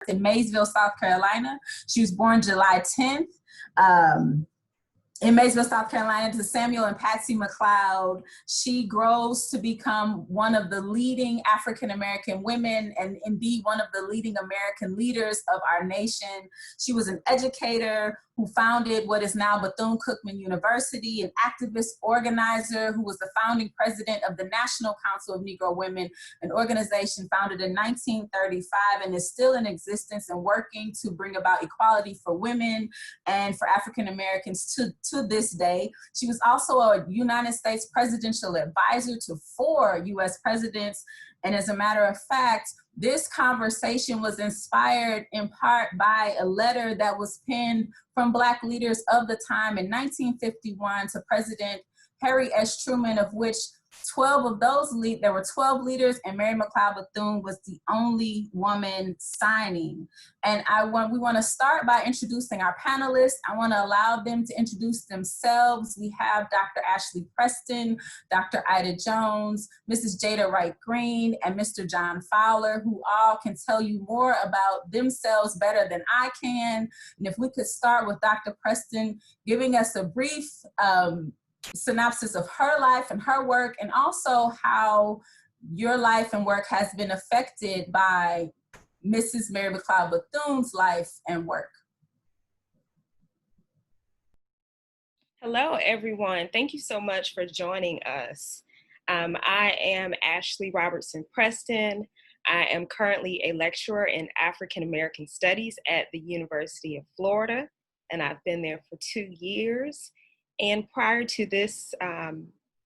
in Maysville, South Carolina. She was born July 10th. In Maysville, South Carolina, to Samuel and Patsy McLeod. She grows to become one of the leading African-American women and indeed one of the leading American leaders of our nation. She was an educator who founded what is now Bethune-Cookman University, an activist organizer who was the founding president of the National Council of Negro Women, an organization founded in 1935 and is still in existence and working to bring about equality for women and for African Americans to this day. She was also a United States presidential advisor to 4 US presidents. And as a matter of fact, this conversation was inspired in part by a letter that was penned from Black leaders of the time in 1951 to President Harry S. Truman, of which 12 of those, there were 12 leaders, and Mary McLeod Bethune was the only woman signing. And we want to start by introducing our panelists. I want to allow them to introduce themselves. We have Dr. Ashley Preston, Dr. Ida Jones, Mrs. Jada Wright Green, and Mr. John Fowler, who all can tell you more about themselves better than I can. And if we could start with Dr. Preston giving us a brief synopsis of her life and her work, and also how your life and work has been affected by Mrs. Mary McLeod Bethune's life and work. Hello, everyone. Thank you so much for joining us. I am Ashley Robertson Preston. I am currently a lecturer in African American Studies at the University of Florida, and I've been there for 2 years. And prior to this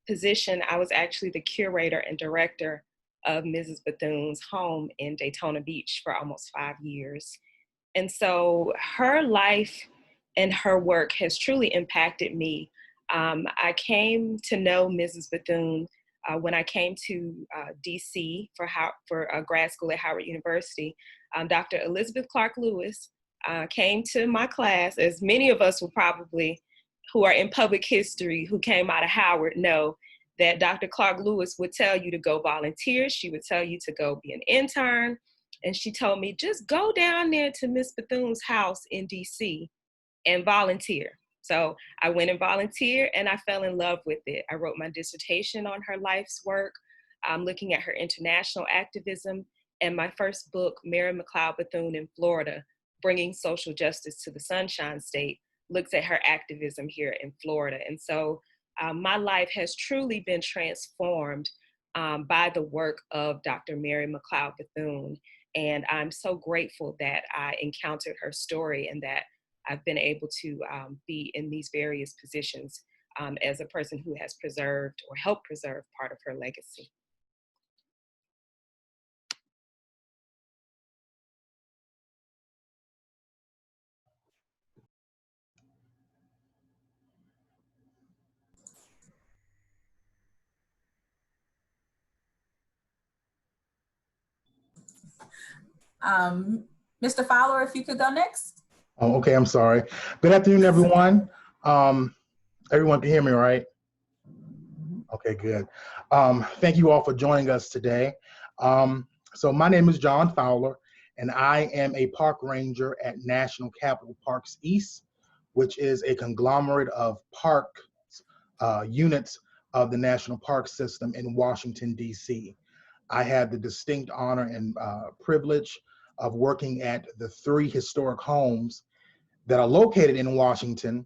position, I was actually the curator and director of Mrs. Bethune's home in Daytona Beach for almost 5 years. And so her life and her work has truly impacted me. I came to know Mrs. Bethune when I came to DC for grad school at Howard University. Dr. Elizabeth Clark Lewis came to my class, as many of us will probably who are in public history who came out of Howard know that Dr. Clark Lewis would tell you to go volunteer. She would tell you to go be an intern. And she told me, just go down there to Miss Bethune's house in DC and volunteer. So I went and volunteered, and I fell in love with it. I wrote my dissertation on her life's work, looking at her international activism, and my first book, Mary McLeod Bethune in Florida, Bringing Social Justice to the Sunshine State, looks at her activism here in Florida. And so my life has truly been transformed by the work of Dr. Mary McLeod Bethune. And I'm so grateful that I encountered her story and that I've been able to be in these various positions as a person who has preserved or helped preserve part of her legacy. Mr. Fowler, if you could go next. Oh, okay, I'm sorry. Good afternoon, everyone. Everyone can hear me, right? Okay, good. Thank you all for joining us today. So my name is John Fowler, and I am a park ranger at National Capital Parks East, which is a conglomerate of park units of the National Park System in Washington, D.C. I had the distinct honor and privilege of working at the 3 historic homes that are located in Washington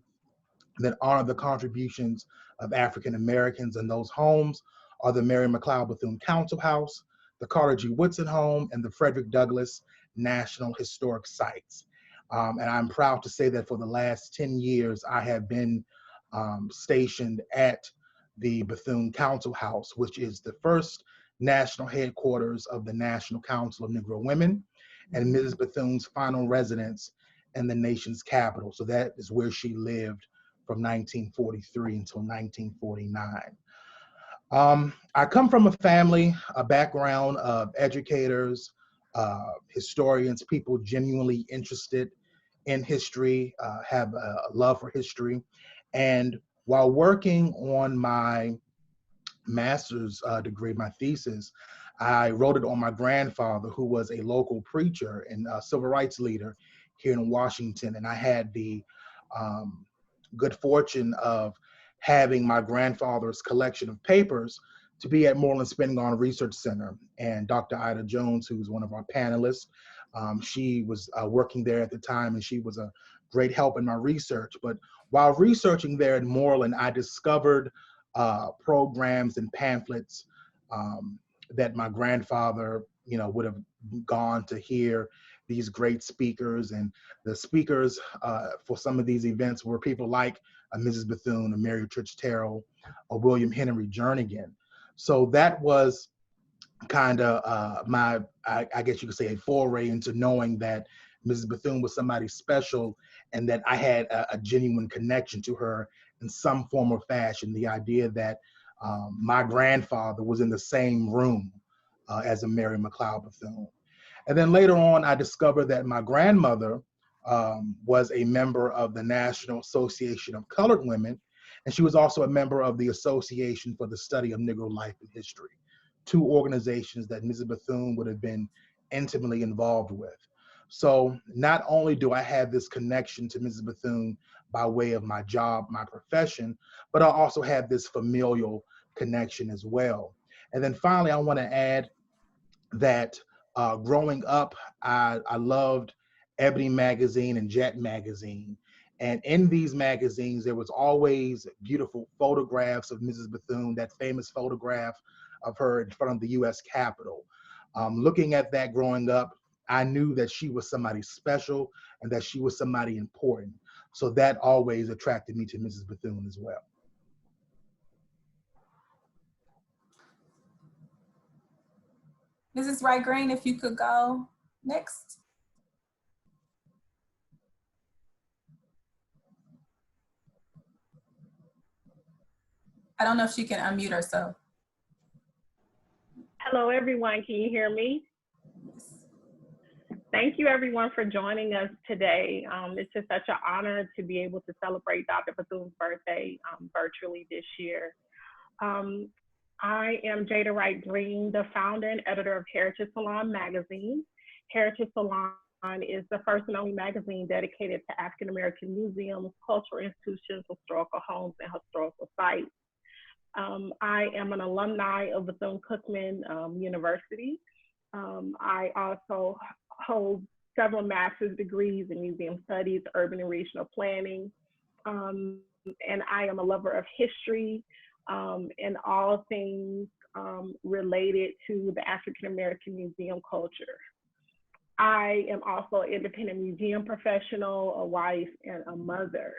that honor the contributions of African Americans. And those homes are the Mary McLeod Bethune Council House, the Carter G. Woodson Home, and the Frederick Douglass National Historic Sites. And I'm proud to say that for the last 10 years, I have been stationed at the Bethune Council House, which is the first national headquarters of the National Council of Negro Women, and Mrs. Bethune's final residence in the nation's capital. So that is where she lived from 1943 until 1949. I come from a family, a background of educators, historians, people genuinely interested in history, have a love for history. And while working on my master's degree, my thesis, I wrote it on my grandfather, who was a local preacher and a civil rights leader here in Washington. And I had the good fortune of having my grandfather's collection of papers to be at Moreland Spingarn Research Center. And Dr. Ida Jones, who's one of our panelists, she was working there at the time, and she was a great help in my research. But while researching there at Moreland, I discovered programs and pamphlets that my grandfather, would have gone to hear these great speakers. And the speakers for some of these events were people like Mrs. Bethune, or Mary Trich Terrell, or William Henry Jernigan. So that was kind of my, I guess you could say, a foray into knowing that Mrs. Bethune was somebody special, and that I had a genuine connection to her in some form or fashion. The idea that my grandfather was in the same room as a Mary McLeod Bethune. And then later on, I discovered that my grandmother was a member of the National Association of Colored Women, and she was also a member of the Association for the Study of Negro Life and History, two organizations that Mrs. Bethune would have been intimately involved with. So not only do I have this connection to Mrs. Bethune by way of my job, my profession, but I also have this familial connection as well. And then finally, I want to add that growing up, I loved Ebony magazine and Jet magazine. And in these magazines, there was always beautiful photographs of Mrs. Bethune, that famous photograph of her in front of the US Capitol. Looking at that growing up, I knew that she was somebody special and that she was somebody important. So that always attracted me to Mrs. Bethune as well. Mrs. Wright Green, if you could go next. I don't know if she can unmute herself. Hello, everyone. Can you hear me? Thank you, everyone, for joining us today. It's just such an honor to be able to celebrate Dr. Bethune's birthday virtually this year. I am Jada Wright Green, the founder and editor of Heritage Salon magazine. Heritage Salon is the first and only magazine dedicated to African American museums, cultural institutions, historical homes, and historical sites. I am an alumni of Bethune-Cookman University. I also hold several master's degrees in museum studies, urban and regional planning, and I am a lover of history and all things related to the African American museum culture. I am also an independent museum professional, a wife, and a mother.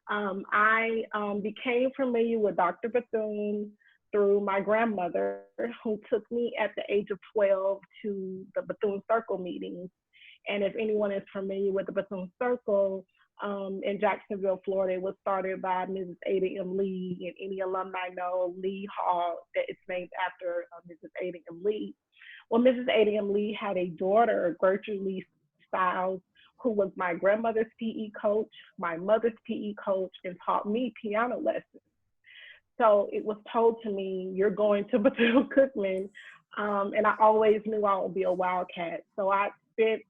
I became familiar with Dr. Bethune through my grandmother, who took me at the age of 12 to the Bethune Circle meetings. And if anyone is familiar with the Bethune Circle in Jacksonville, Florida, it was started by Mrs. Ada M. Lee, and any alumni know Lee Hall, that it's named after Mrs. Ada M. Lee. Well, Mrs. Ada M. Lee had a daughter, Gertrude Lee Stiles, who was my grandmother's PE coach, my mother's PE coach, and taught me piano lessons. So it was told to me, you're going to Bethune-Cookman, and I always knew I would be a Wildcat. So I spent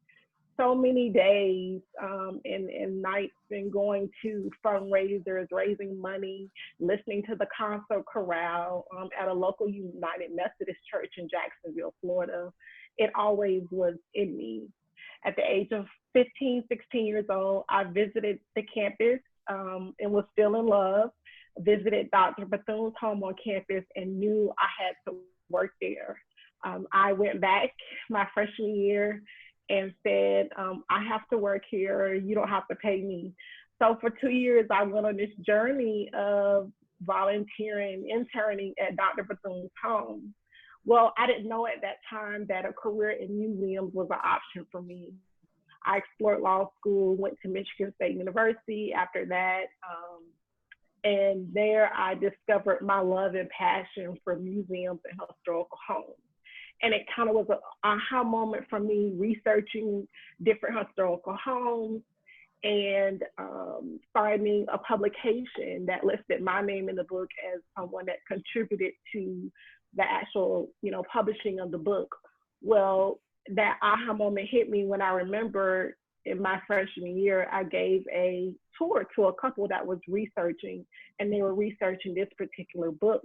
so many days and nights and going to fundraisers, raising money, listening to the concert chorale at a local United Methodist church in Jacksonville, Florida. It always was in me. At the age of 15, 16 years old, I visited the campus and was still in love, visited Dr. Bethune's home on campus and knew I had to work there. I went back my freshman year and said, I have to work here, you don't have to pay me. So for 2 years, I went on this journey of volunteering, interning at Dr. Bethune's home. Well, I didn't know at that time that a career in museums was an option for me. I explored law school, went to Michigan State University after that. And there I discovered my love and passion for museums and historical homes. And it kind of was an aha moment for me, researching different historical homes and finding a publication that listed my name in the book as someone that contributed to the actual, publishing of the book. Well, that aha moment hit me when I remember in my freshman year, I gave a tour to a couple that was researching, and they were researching this particular book.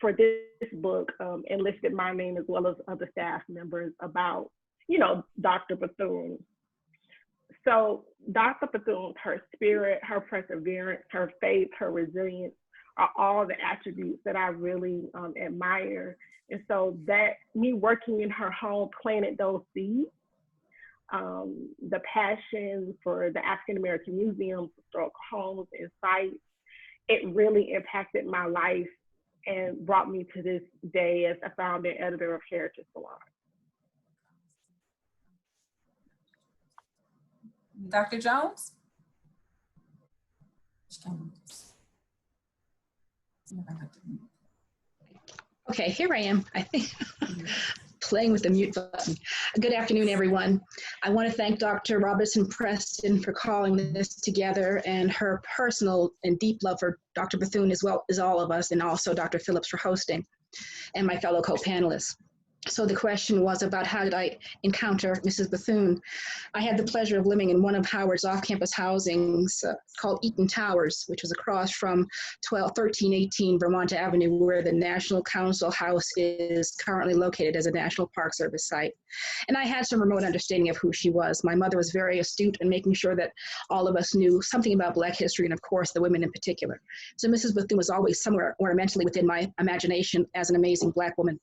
For this book, enlisted my name as well as other staff members about, Dr. Bethune. So Dr. Bethune, her spirit, her perseverance, her faith, her resilience are all the attributes that I really admire. And so that me working in her home planted those seeds. The passion for the African American Museum, historical homes and sites, it really impacted my life and brought me to this day as a founder and editor of Heritage Salon. Dr. Jones? Okay, here I am. I think playing with the mute button. Good afternoon, everyone. I want to thank Dr. Robertson Preston for calling this together, and her personal and deep love for Dr. Bethune as well as all of us, and also Dr. Phillips for hosting, and my fellow co-panelists. So the question was about how did I encounter Mrs. Bethune? I had the pleasure of living in one of Howard's off-campus housings called Eaton Towers, which was across from 1318 Vermont Avenue, where the National Council House is currently located as a National Park Service site. And I had some remote understanding of who she was. My mother was very astute in making sure that all of us knew something about Black history, and of course, the women in particular. So Mrs. Bethune was always somewhere ornamentally within my imagination as an amazing Black woman.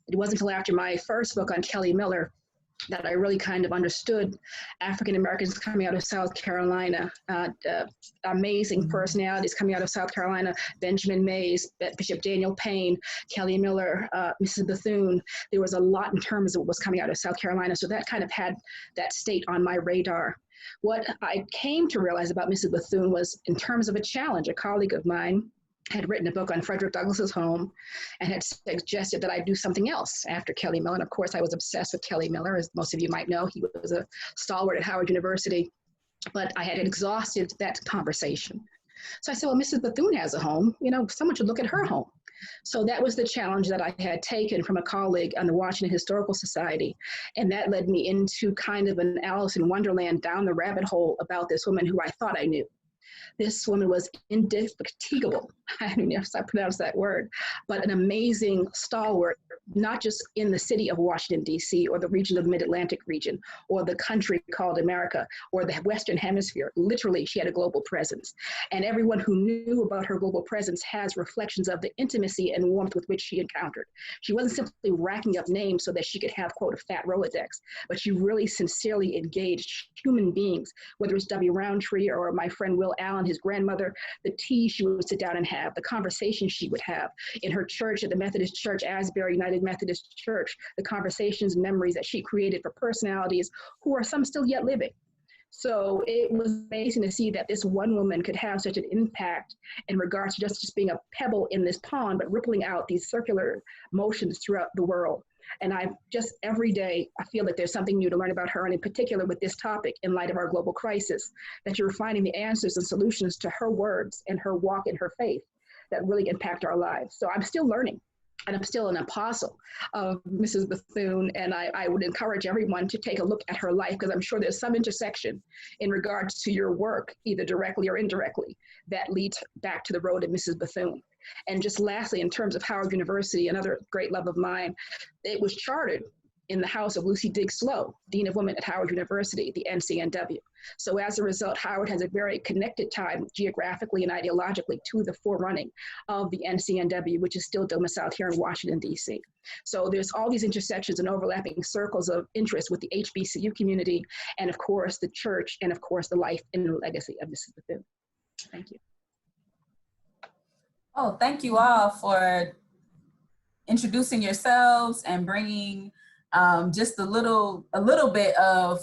It wasn't until after my first book on Kelly Miller that I really kind of understood African Americans coming out of South Carolina, amazing personalities coming out of South Carolina, Benjamin Mays, Bishop Daniel Payne, Kelly Miller, Mrs. Bethune. There was a lot in terms of what was coming out of South Carolina, so that kind of had that state on my radar. What I came to realize about Mrs. Bethune was in terms of a challenge. A colleague of mine had written a book on Frederick Douglass's home and had suggested that I do something else after Kelly Miller. And of course, I was obsessed with Kelly Miller, as most of you might know. He was a stalwart at Howard University, but I had exhausted that conversation. So I said, well, Mrs. Bethune has a home, someone should look at her home. So that was the challenge that I had taken from a colleague on the Washington Historical Society. And that led me into kind of an Alice in Wonderland down the rabbit hole about this woman who I thought I knew. This woman was indefatigable, I don't know if I pronounce that word, but an amazing stalwart, not just in the city of Washington, D.C., or the region of the Mid-Atlantic region, or the country called America, or the Western Hemisphere. Literally, she had a global presence. And everyone who knew about her global presence has reflections of the intimacy and warmth with which she encountered. She wasn't simply racking up names so that she could have, quote, a fat Rolodex, but she really sincerely engaged human beings, whether it's W. Roundtree or my friend Will Allen, his grandmother, the tea she would sit down and have, the conversations she would have in her church at the Methodist Church, Asbury United Methodist Church, the conversations and memories that she created for personalities who are some still yet living. So it was amazing to see that this one woman could have such an impact in regards to just being a pebble in this pond, but rippling out these circular motions throughout the world. And I just every day, I feel that there's something new to learn about her, and in particular with this topic in light of our global crisis, that you're finding the answers and solutions to her words and her walk and her faith that really impact our lives. So I'm still learning, and I'm still an apostle of Mrs. Bethune, and I would encourage everyone to take a look at her life, because I'm sure there's some intersection in regards to your work, either directly or indirectly, that leads back to the road of Mrs. Bethune. And just lastly, in terms of Howard University, another great love of mine, it was chartered in the house of Lucy Diggs Slowe, Dean of Women at Howard University, the NCNW. So as a result, Howard has a very connected tie geographically and ideologically to the forerunning of the NCNW, which is still domiciled here in Washington, D.C. So there's all these intersections and overlapping circles of interest with the HBCU community, and of course the church, and of course the life and the legacy of Mrs. Bethune. Thank you. Oh, thank you all for introducing yourselves and bringing just a little bit of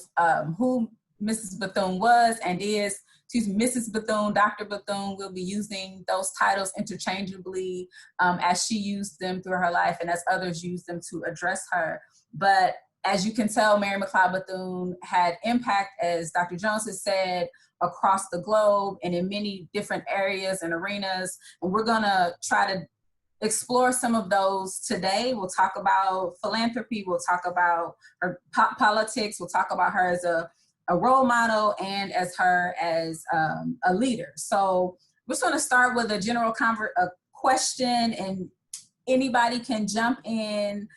who Mrs. Bethune was and is. Excuse me, Mrs. Bethune, Dr. Bethune will be using those titles interchangeably as she used them through her life and as others use them to address her. But as you can tell, Mary McLeod Bethune had impact, as Dr. Jones has said, across the globe and in many different areas and arenas. And we're gonna try to explore some of those today. We'll talk about philanthropy, we'll talk about her politics, we'll talk about her as a role model and as a leader. So we're just going to start with a general question, and anybody can jump in.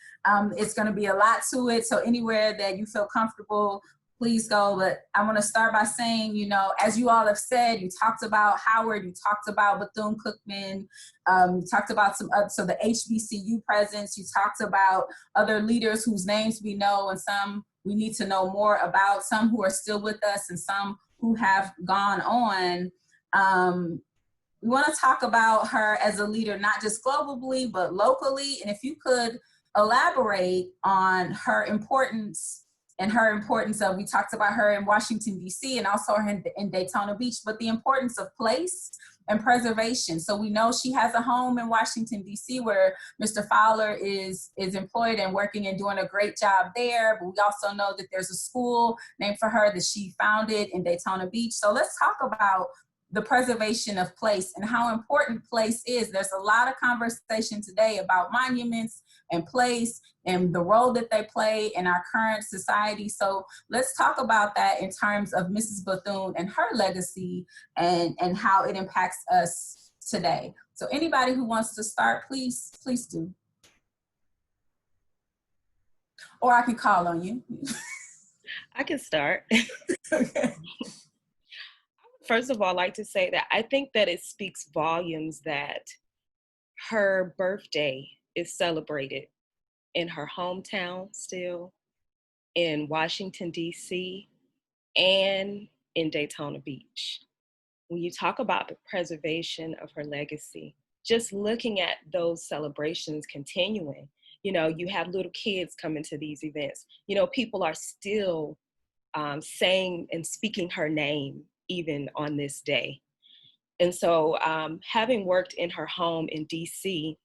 It's going to be a lot to it, so anywhere that you feel comfortable, please go. But I want to start by saying, you know, as you all have said, you talked about Howard, you talked about Bethune-Cookman, you talked about so the HBCU presence, you talked about other leaders whose names we know and some we need to know more about, some who are still with us and some who have gone on. We want to talk about her as a leader, not just globally, but locally. And if you could elaborate on her importance of, we talked about her in Washington, D.C. and also her in Daytona Beach, but the importance of place and preservation. So we know she has a home in Washington, D.C. where Mr. Fowler is employed and working and doing a great job there. But we also know that there's a school named for her that she founded in Daytona Beach. So let's talk about the preservation of place and how important place is. There's a lot of conversation today about monuments and place and the role that they play in our current society. So let's talk about that in terms of Mrs. Bethune and her legacy and how it impacts us today. So anybody who wants to start, please do. Or I can call on you. I can start. Okay. First of all, I'd like to say that I think that it speaks volumes that her birthday is celebrated in her hometown still, in Washington, D.C., and in Daytona Beach. When you talk about the preservation of her legacy, just looking at those celebrations continuing, you know, you have little kids coming to these events. You know, people are still saying and speaking her name even on this day. And so having worked in her home in DC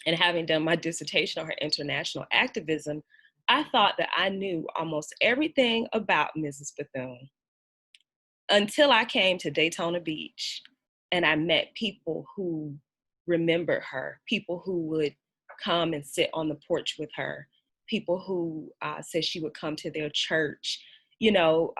and having done my dissertation on her international activism, I thought that I knew almost everything about Mrs. Bethune until I came to Daytona Beach and I met people who remembered her, people who would come and sit on the porch with her, people who said she would come to their church. You know,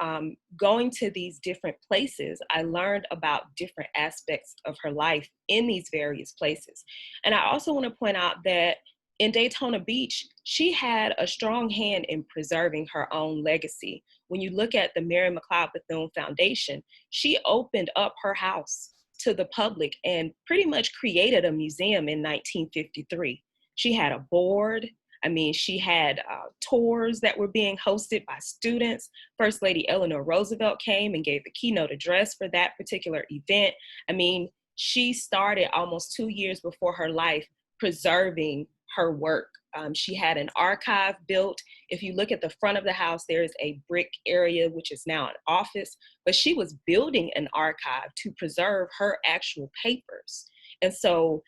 going to these different places, I learned about different aspects of her life in these various places. And I also want to point out that in Daytona Beach, she had a strong hand in preserving her own legacy. When you look at the Mary McLeod Bethune Foundation, she opened up her house to the public and pretty much created a museum in 1953. She had a board. I mean, she had tours that were being hosted by students. First Lady Eleanor Roosevelt came and gave the keynote address for that particular event. I mean, she started almost 2 years before her life preserving her work. She had an archive built. If you look at the front of the house, there is a brick area, which is now an office, but she was building an archive to preserve her actual papers. And so,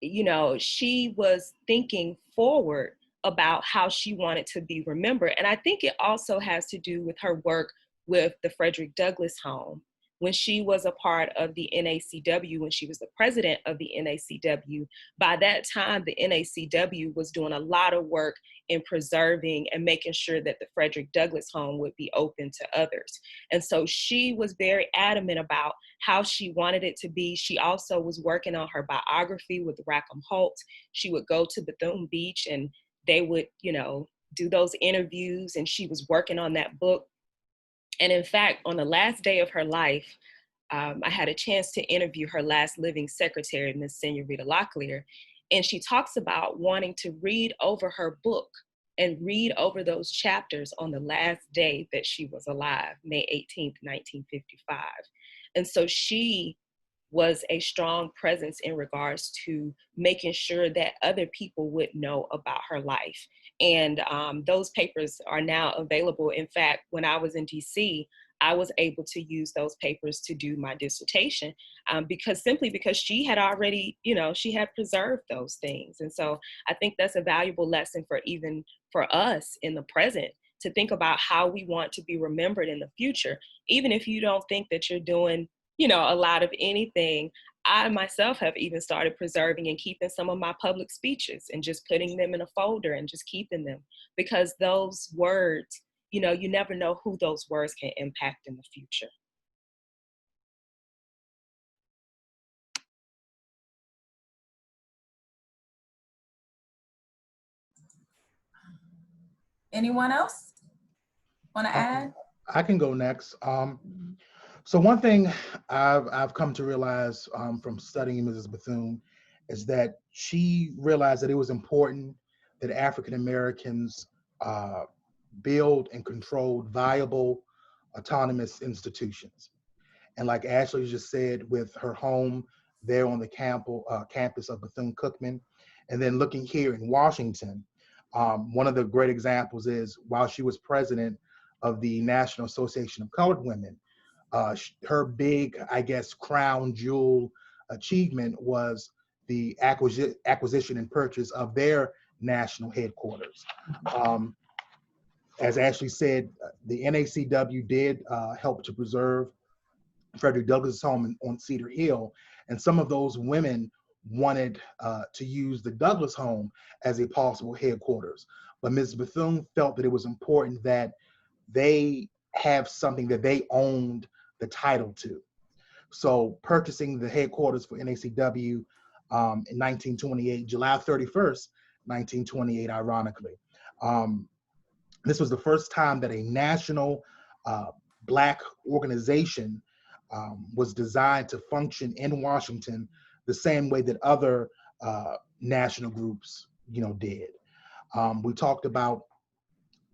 you know, she was thinking forward about how she wanted to be remembered. And I think it also has to do with her work with the Frederick Douglass Home. When she was a part of the NACW, when she was the president of the NACW, by that time, the NACW was doing a lot of work in preserving and making sure that the Frederick Douglass Home would be open to others. And so she was very adamant about how she wanted it to be. She also was working on her biography with Rackham Holt. She would go to Bethune Beach and they would, you know, do those interviews, and she was working on that book. And in fact, on the last day of her life, I had a chance to interview her last living secretary, Miss Senorita Locklear, and she talks about wanting to read over her book and read over those chapters on the last day that she was alive, May 18th, 1955. And so she was a strong presence in regards to making sure that other people would know about her life. And those papers are now available. In fact, when I was in DC, I was able to use those papers to do my dissertation because she had already, you know, she had preserved those things. And so I think that's a valuable lesson for us in the present, to think about how we want to be remembered in the future. Even if you don't think that you're doing, you know, a lot of anything, I myself have even started preserving and keeping some of my public speeches and just putting them in a folder and just keeping them, because those words, you know, you never know who those words can impact in the future. Anyone else want to add? I can go next. So one thing I've come to realize from studying Mrs. Bethune is that she realized that it was important that African Americans build and control viable, autonomous institutions. And like Ashley just said, with her home there on the campus of Bethune-Cookman, and then looking here in Washington, one of the great examples is while she was president of the National Association of Colored Women, her big, I guess, crown jewel achievement was the acquisition and purchase of their national headquarters. As Ashley said, the NACW did help to preserve Frederick Douglass' home on Cedar Hill, and some of those women wanted to use the Douglass home as a possible headquarters. But Ms. Bethune felt that it was important that they have something that they owned the title to. So purchasing the headquarters for NACW in 1928, July 31st, 1928, ironically. This was the first time that a national Black organization was designed to function in Washington the same way that other national groups, did. We talked about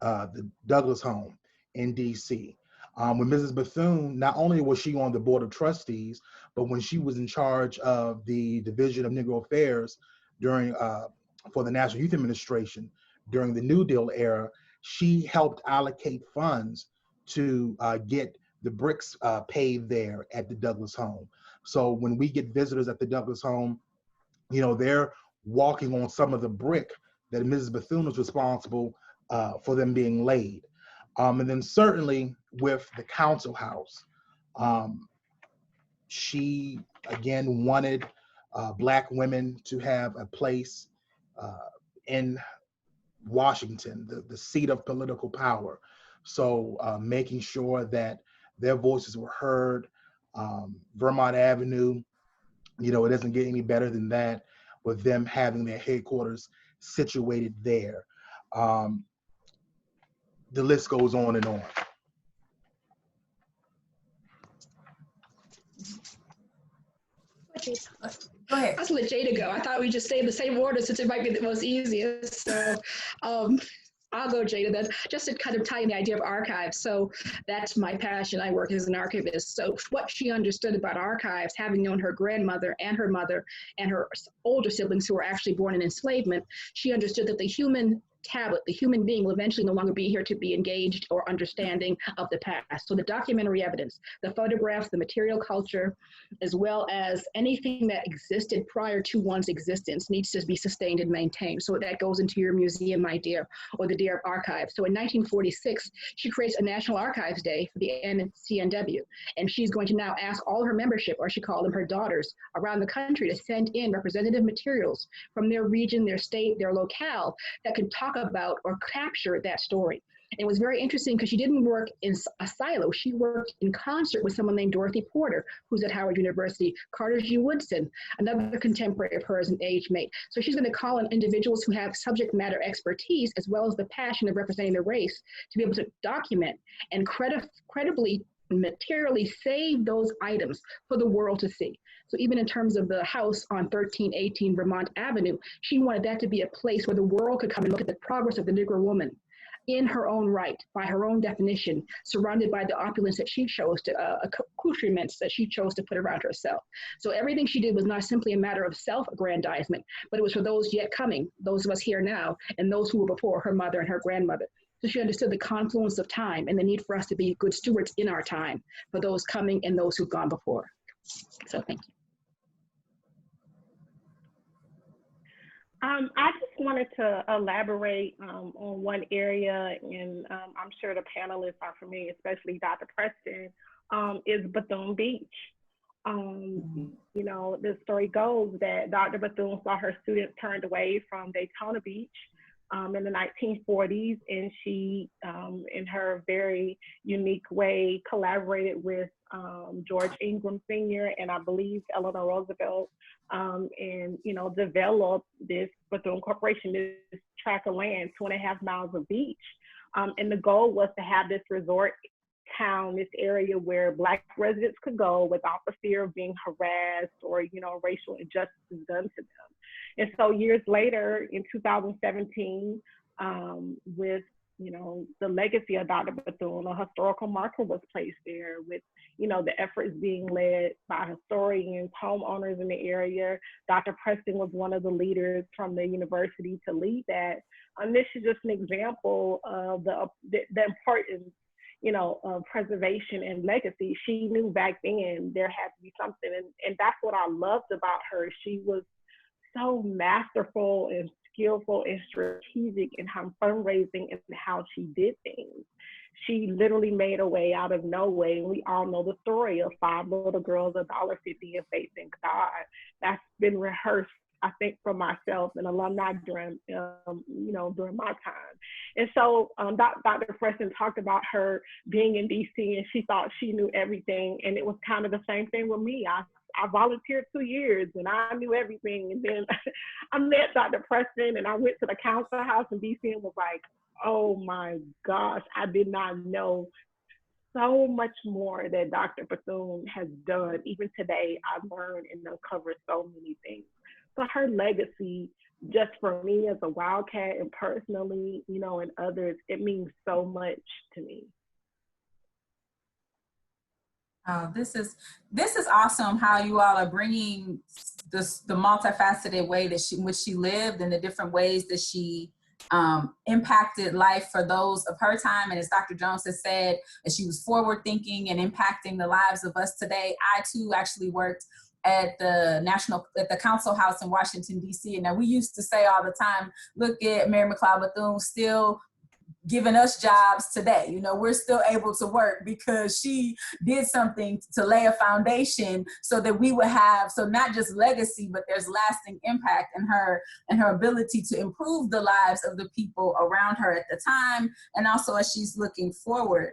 the Douglass home in DC. When Mrs. Bethune, not only was she on the board of trustees, but when she was in charge of the Division of Negro Affairs during for the National Youth Administration during the New Deal era, she helped allocate funds to get the bricks paved there at the Douglass home. So when we get visitors at the Douglass home, they're walking on some of the brick that Mrs. Bethune was responsible for them being laid. And then certainly with the council house, she again wanted Black women to have a place in Washington, the seat of political power. So making sure that their voices were heard. Vermont Avenue, it doesn't get any better than that with them having their headquarters situated there. The list goes on and on. Go ahead. Let's let Jada go. I thought we just stay in the same order since it might be the most easiest. So I'll go, Jada, then, just to kind of tie in the idea of archives. So that's my passion. I work as an archivist. So what she understood about archives, having known her grandmother and her mother and her older siblings who were actually born in enslavement, she understood that the human tablet, the human being will eventually no longer be here to be engaged or understanding of the past. So the documentary evidence, the photographs, the material culture, as well as anything that existed prior to one's existence needs to be sustained and maintained. So that goes into your museum idea or the idea of archives. So in 1946, she creates a National Archives Day for the NCNW. And she's going to now ask all her membership, or she called them her daughters, around the country to send in representative materials from their region, their state, their locale that could talk about or capture that story. And it was very interesting because she didn't work in a silo. She worked in concert with someone named Dorothy Porter, who's at Howard University, Carter G. Woodson, another contemporary of hers and age mate. So she's going to call on individuals who have subject matter expertise as well as the passion of representing the race to be able to document and credibly materially save those items for the world to see. So even in terms of the house on 1318 Vermont Avenue, she wanted that to be a place where the world could come and look at the progress of the Negro woman in her own right, by her own definition, surrounded by the opulence that she chose to, accoutrements that she chose to put around herself. So everything she did was not simply a matter of self-aggrandizement, but it was for those yet coming, those of us here now, and those who were before, her mother and her grandmother. So she understood the confluence of time and the need for us to be good stewards in our time for those coming and those who've gone before. So thank you. I just wanted to elaborate on one area, and I'm sure the panelists are familiar, especially Dr. Preston, is Bethune Beach. You know, the story goes that Dr. Bethune saw her students turned away from Daytona Beach in the 1940s, and she, in her very unique way, collaborated with George Ingram Sr. and I believe Eleanor Roosevelt, and, you know, developed this Bethune Corporation, this tract of land, 2.5 miles of beach. And the goal was to have this resort town, this area where Black residents could go without the fear of being harassed or, you know, racial injustice done to them. And so years later, in 2017, with, you know, the legacy of Dr. Bethune, a historical marker was placed there with, you know, the efforts being led by historians, homeowners in the area. Dr. Preston was one of the leaders from the university to lead that. And this is just an example of the importance, you know, preservation and legacy. She knew back then there had to be something. And that's what I loved about her. She was so masterful and skillful and strategic in how fundraising and how she did things. She literally made a way out of no way. And we all know the story of 5 little girls, $1.50 and faith in God. That's been rehearsed, I think, for myself and alumni during, you know, during my time. And so Dr. Preston talked about her being in DC and she thought she knew everything. And it was kind of the same thing with me. I volunteered 2 years and I knew everything. And then I met Dr. Preston and I went to the council house in DC and was like, oh my gosh, I did not know so much more that Dr. Bethune has done. Even today, I've learned and uncovered so many things. So her legacy, just for me as a Wildcat and personally, you know, and others, it means so much to me. Oh, this is awesome how you all are bringing this, the multifaceted way that in which she lived and the different ways that she impacted life for those of her time. And as Dr. Jones has said, that she was forward thinking and impacting the lives of us today. I too actually worked at the council house in Washington, D.C. And now we used to say all the time, look at Mary McLeod Bethune still giving us jobs today. You know, we're still able to work because she did something to lay a foundation so that we would have, so not just legacy, but there's lasting impact in her and her ability to improve the lives of the people around her at the time. And also as she's looking forward.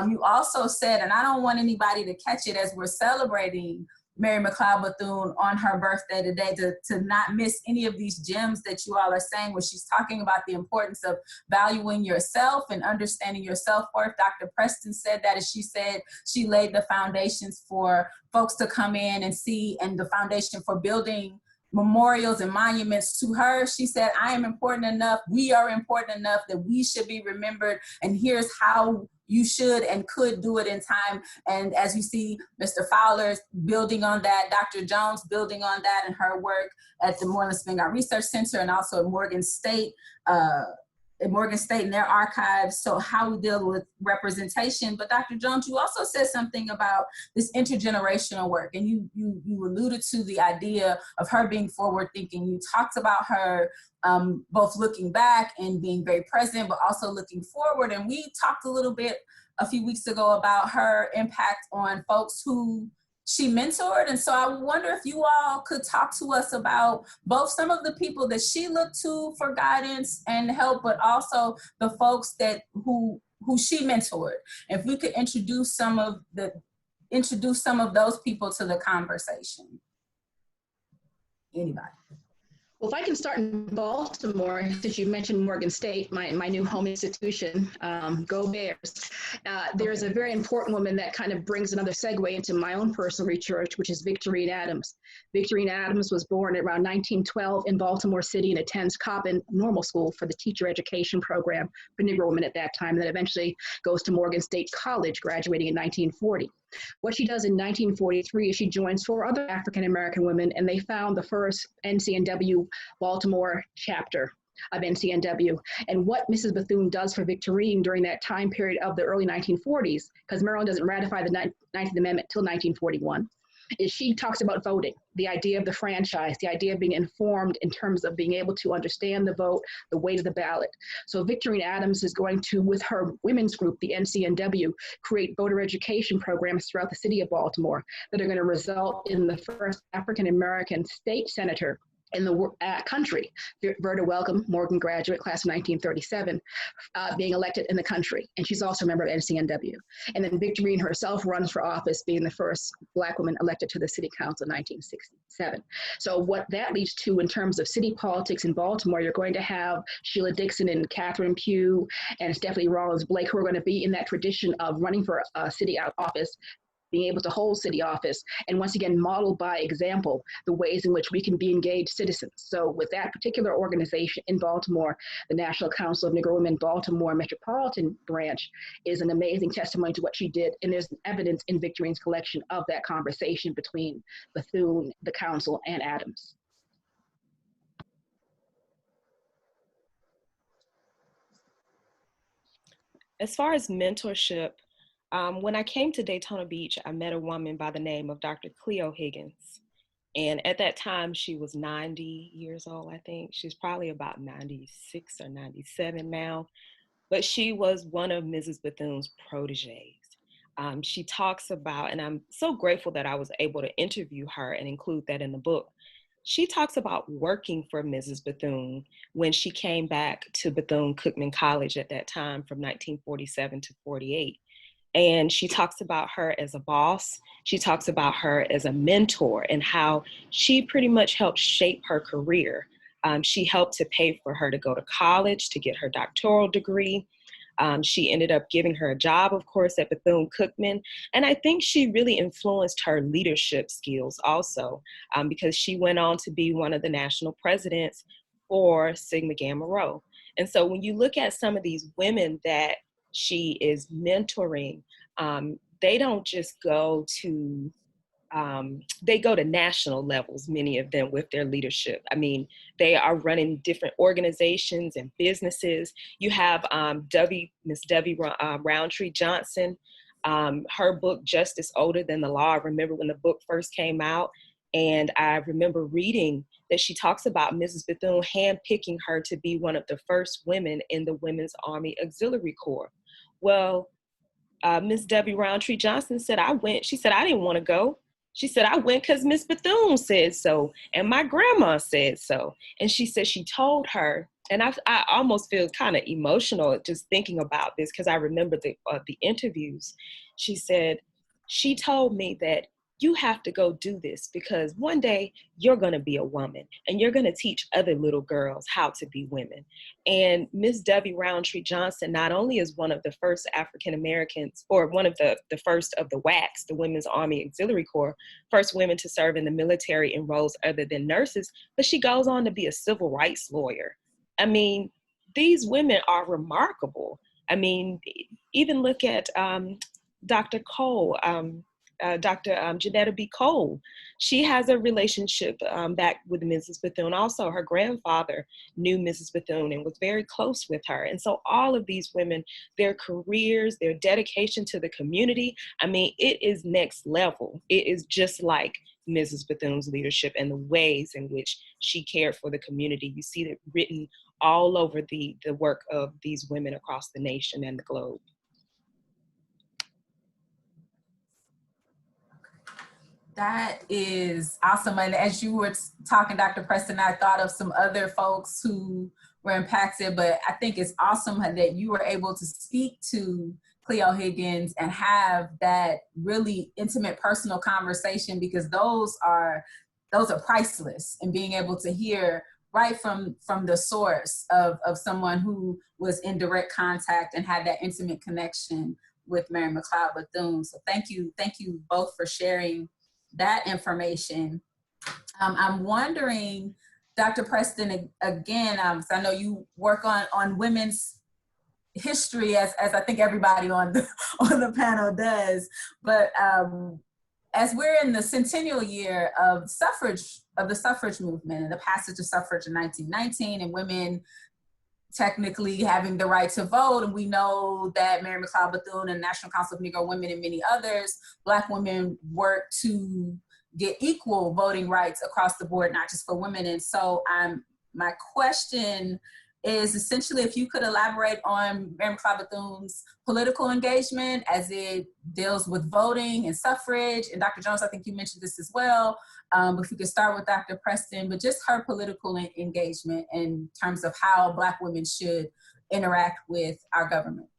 You also said, and I don't want anybody to catch it as we're celebrating Mary McLeod Bethune on her birthday today, to not miss any of these gems that you all are saying when she's talking about the importance of valuing yourself and understanding your self-worth. Dr. Preston said that, as she said, she laid the foundations for folks to come in and see, and the foundation for building memorials and monuments to her. She said, I am important enough, we are important enough that we should be remembered, and here's how you should and could do it in time. And as you see, Mr. Fowler's building on that, Dr. Jones building on that in her work at the Moreland Spingarn Research Center and also at Morgan State in their archives. So how we deal with representation. But Dr. Jones, you also said something about this intergenerational work, and you alluded to the idea of her being forward thinking. You talked about her both looking back and being very present, but also looking forward. And we talked a little bit a few weeks ago about her impact on folks who she mentored. And so I wonder if you all could talk to us about both some of the people that she looked to for guidance and help, but also the folks that who she mentored. If we could introduce some of those people to the conversation. Anybody? Well, if I can start in Baltimore, since you mentioned Morgan State, my new home institution, go Bears. There's a very important woman that kind of brings another segue into my own personal research, which is Victorine Adams. Victorine Adams was born around 1912 in Baltimore City and attends Coppin Normal School for the teacher education program for Negro women at that time, and then eventually goes to Morgan State College, graduating in 1940. What she does in 1943 is she joins 4 other African-American women, and they found the first NCNW Baltimore chapter of NCNW. And what Mrs. Bethune does for Victorine during that time period of the early 1940s, because Maryland doesn't ratify the 19th Amendment till 1941, what she does is she is she talks about voting, the idea of the franchise, the idea of being informed in terms of being able to understand the vote, the weight of the ballot. So Victorine Adams is going to, with her women's group, the NCNW, create voter education programs throughout the city of Baltimore that are going to result in the first African-American state senator in the country, Verda Welcome, Morgan graduate, class of 1937, being elected in the country. And she's also a member of NCNW. And then Victorine herself runs for office, being the first Black woman elected to the city council in 1967. So what that leads to in terms of city politics in Baltimore, you're going to have Sheila Dixon and Catherine Pugh and Stephanie Rollins Blake, who are going to be in that tradition of running for a city office, being able to hold city office, and once again, model by example the ways in which we can be engaged citizens. So with that particular organization in Baltimore, the National Council of Negro Women Baltimore Metropolitan Branch is an amazing testimony to what she did, and there's evidence in Victorine's collection of that conversation between Bethune, the council, and Adams. As far as mentorship, when I came to Daytona Beach, I met a woman by the name of Dr. Cleo Higgins. And at that time, she was 90 years old, I think. She's probably about 96 or 97 now. But she was one of Mrs. Bethune's proteges. She talks about, and I'm so grateful that I was able to interview her and include that in the book. She talks about working for Mrs. Bethune when she came back to Bethune-Cookman College at that time from 1947 to 48. And she talks about her as a boss. She talks about her as a mentor and how she pretty much helped shape her career. She helped to pay for her to go to college, to get her doctoral degree. She ended up giving her a job, of course, at Bethune-Cookman. And I think she really influenced her leadership skills also, because she went on to be one of the national presidents for Sigma Gamma Rho. And so when you look at some of these women that she is mentoring, they don't just go to, they go to national levels, many of them, with their leadership. I mean, they are running different organizations and businesses. You have Miss Debbie Roundtree Johnson, her book, Justice Older Than the Law. I remember when the book first came out, and I remember reading that she talks about Mrs. Bethune handpicking her to be one of the first women in the Women's Army Auxiliary Corps. Well, Miss Debbie Roundtree Johnson said, I went. She said, I didn't want to go. She said, I went because Miss Bethune said so, and my grandma said so. And she said she told her, and I almost feel kind of emotional just thinking about this because I remember the interviews. She said, she told me that you have to go do this because one day you're going to be a woman and you're going to teach other little girls how to be women. And Miss Debbie Roundtree Johnson not only is one of the first African Americans, or one of the first of the WACs, the Women's Army Auxiliary Corps, first women to serve in the military in roles other than nurses, but she goes on to be a civil rights lawyer. I mean, these women are remarkable. I mean, even look at Dr. Cole, Dr. Janetta B. Cole. She has a relationship back with Mrs. Bethune. Also, her grandfather knew Mrs. Bethune and was very close with her. And so all of these women, their careers, their dedication to the community, I mean, it is next level. It is just like Mrs. Bethune's leadership and the ways in which she cared for the community. You see it written all over the work of these women across the nation and the globe. That is awesome. And as you were talking, Dr. Preston, I thought of some other folks who were impacted, but I think it's awesome that you were able to speak to Cleo Higgins and have that really intimate personal conversation, because those are priceless, and being able to hear right from the source of someone who was in direct contact and had that intimate connection with Mary McLeod Bethune. So thank you both for sharing that information. I'm wondering, Dr. Preston, again, so I know you work on women's history as I think everybody on the panel does, but as we're in the centennial year of the suffrage movement and the passage of suffrage in 1919, and women technically having the right to vote, and we know that Mary McLeod Bethune and National Council of Negro Women and many others, Black women worked to get equal voting rights across the board, not just for women. And so my question is essentially if you could elaborate on Mary McLeod Bethune's political engagement as it deals with voting and suffrage. And Dr. Jones, I think you mentioned this as well. But if we could start with Dr. Preston, but just her political engagement in terms of how Black women should interact with our government.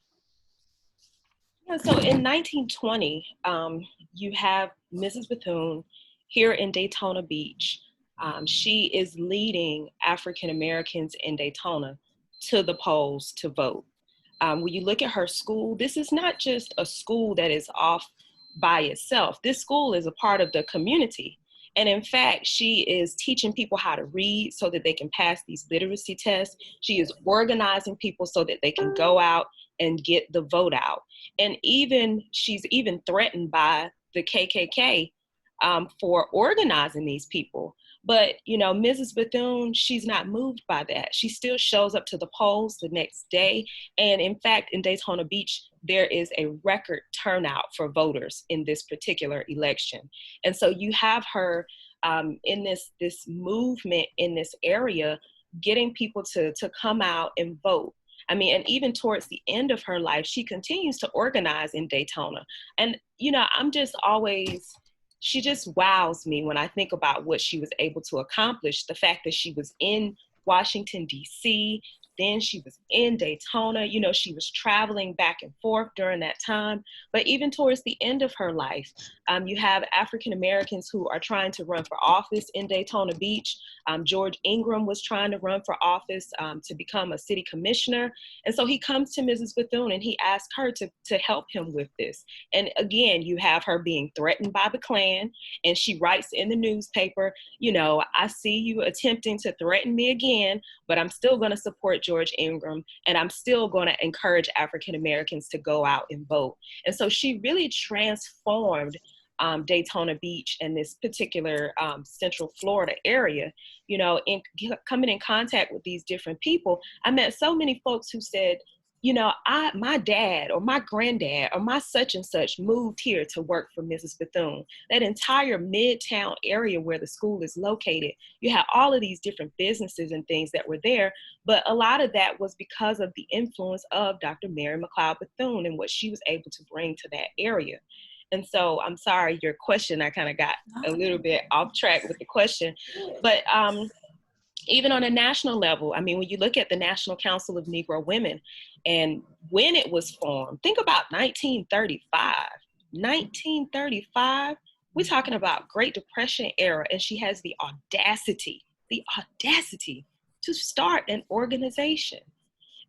Yeah, so in 1920, you have Mrs. Bethune here in Daytona Beach. She is leading African Americans in Daytona to the polls to vote. When you look at her school, this is not just a school that is off by itself. This school is a part of the community. And in fact, she is teaching people how to read so that they can pass these literacy tests. She is organizing people so that they can go out and get the vote out. And she's even threatened by the KKK for organizing these people. But, you know, Mrs. Bethune, she's not moved by that. She still shows up to the polls the next day. And in fact, in Daytona Beach, there is a record turnout for voters in this particular election. And so you have her in this movement in this area, getting people to come out and vote. I mean, and even towards the end of her life, she continues to organize in Daytona. And, you know, she just wows me when I think about what she was able to accomplish. The fact that she was in Washington, D.C., then she was in Daytona, you know, she was traveling back and forth during that time. But even towards the end of her life, you have African Americans who are trying to run for office in Daytona Beach. George Ingram was trying to run for office to become a city commissioner. And so he comes to Mrs. Bethune and he asks her to help him with this. And again, you have her being threatened by the Klan, and she writes in the newspaper, you know, I see you attempting to threaten me again, but I'm still going to support George Ingram, and I'm still going to encourage African Americans to go out and vote. And so she really transformed Daytona Beach and this particular Central Florida area. You know, in coming in contact with these different people, I met so many folks who said, you know, my dad or my granddad or my such and such moved here to work for Mrs. Bethune. That entire Midtown area where the school is located, you have all of these different businesses and things that were there, but a lot of that was because of the influence of Dr. Mary McLeod Bethune and what she was able to bring to that area. And so I'm sorry, your question, I kind of got a little bit off track with the question, but even on a national level, I mean, when you look at the National Council of Negro Women and when it was formed, think about 1935. 1935, we're talking about Great Depression era, and she has the audacity to start an organization.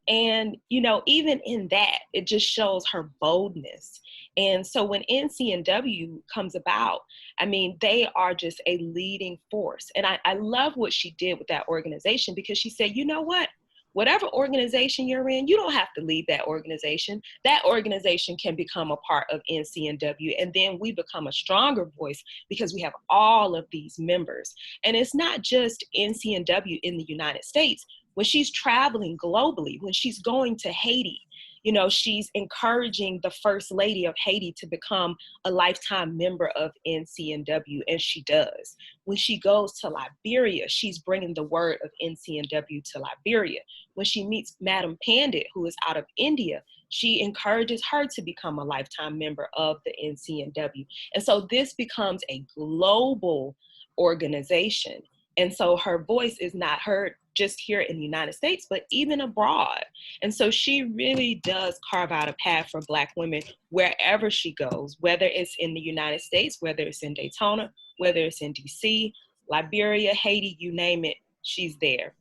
And, you know, even in that, it just shows her boldness. And so when NCNW comes about, I mean, they are just a leading force. And I love what she did with that organization, because she said, you know what? Whatever organization you're in, you don't have to leave that organization. That organization can become a part of NCNW. And then we become a stronger voice because we have all of these members. And it's not just NCNW in the United States. When she's traveling globally, when she's going to Haiti, you know, she's encouraging the First Lady of Haiti to become a lifetime member of NCNW, and she does. When she goes to Liberia, she's bringing the word of NCNW to Liberia. When she meets Madam Pandit, who is out of India, she encourages her to become a lifetime member of the NCNW. And so this becomes a global organization. And so her voice is not heard just here in the United States, but even abroad. And so she really does carve out a path for Black women wherever she goes, whether it's in the United States, whether it's in Daytona, whether it's in DC, Liberia, Haiti, you name it, she's there.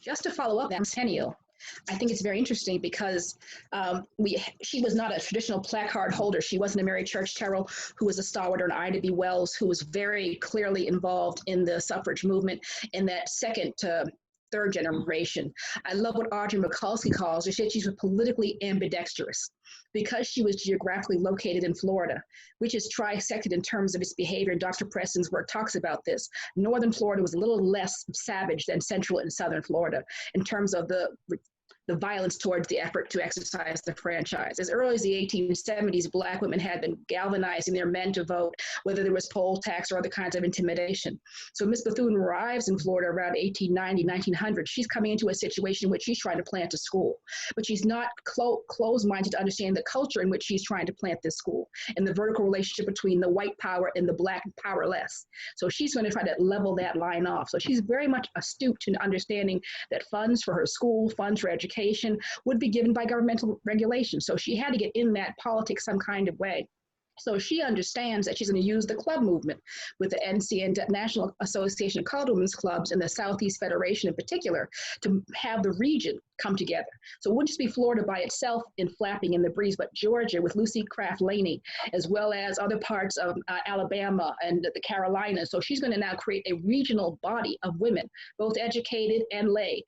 Just to follow up that centennial, I think it's very interesting because she was not a traditional placard holder. She wasn't a Mary Church Terrell who was a stalwart, or an Ida B. Wells who was very clearly involved in the suffrage movement in that second to third generation. I love what Audrey Mikulski calls her. She said she was politically ambidextrous because she was geographically located in Florida, which is trisected in terms of its behavior. And Dr. Preston's work talks about this. Northern Florida was a little less savage than central and southern Florida in terms of the the violence towards the effort to exercise the franchise. As early as the 1870s, Black women had been galvanizing their men to vote, whether there was poll tax or other kinds of intimidation. So Miss Bethune arrives in Florida around 1890, 1900. She's coming into a situation in which she's trying to plant a school, but she's not closed-minded to understand the culture in which she's trying to plant this school and the vertical relationship between the white power and the Black powerless. So she's going to try to level that line off. So she's very much astute to understanding that funds for her school, funds for education, would be given by governmental regulation. So she had to get in that politics some kind of way. So she understands that she's going to use the club movement with the NCN, National Association of Colored Women's Clubs, and the Southeast Federation in particular, to have the region come together. So it wouldn't just be Florida by itself in flapping in the breeze, but Georgia with Lucy Craft Laney, as well as other parts of Alabama and the Carolinas. So she's going to now create a regional body of women, both educated and lay,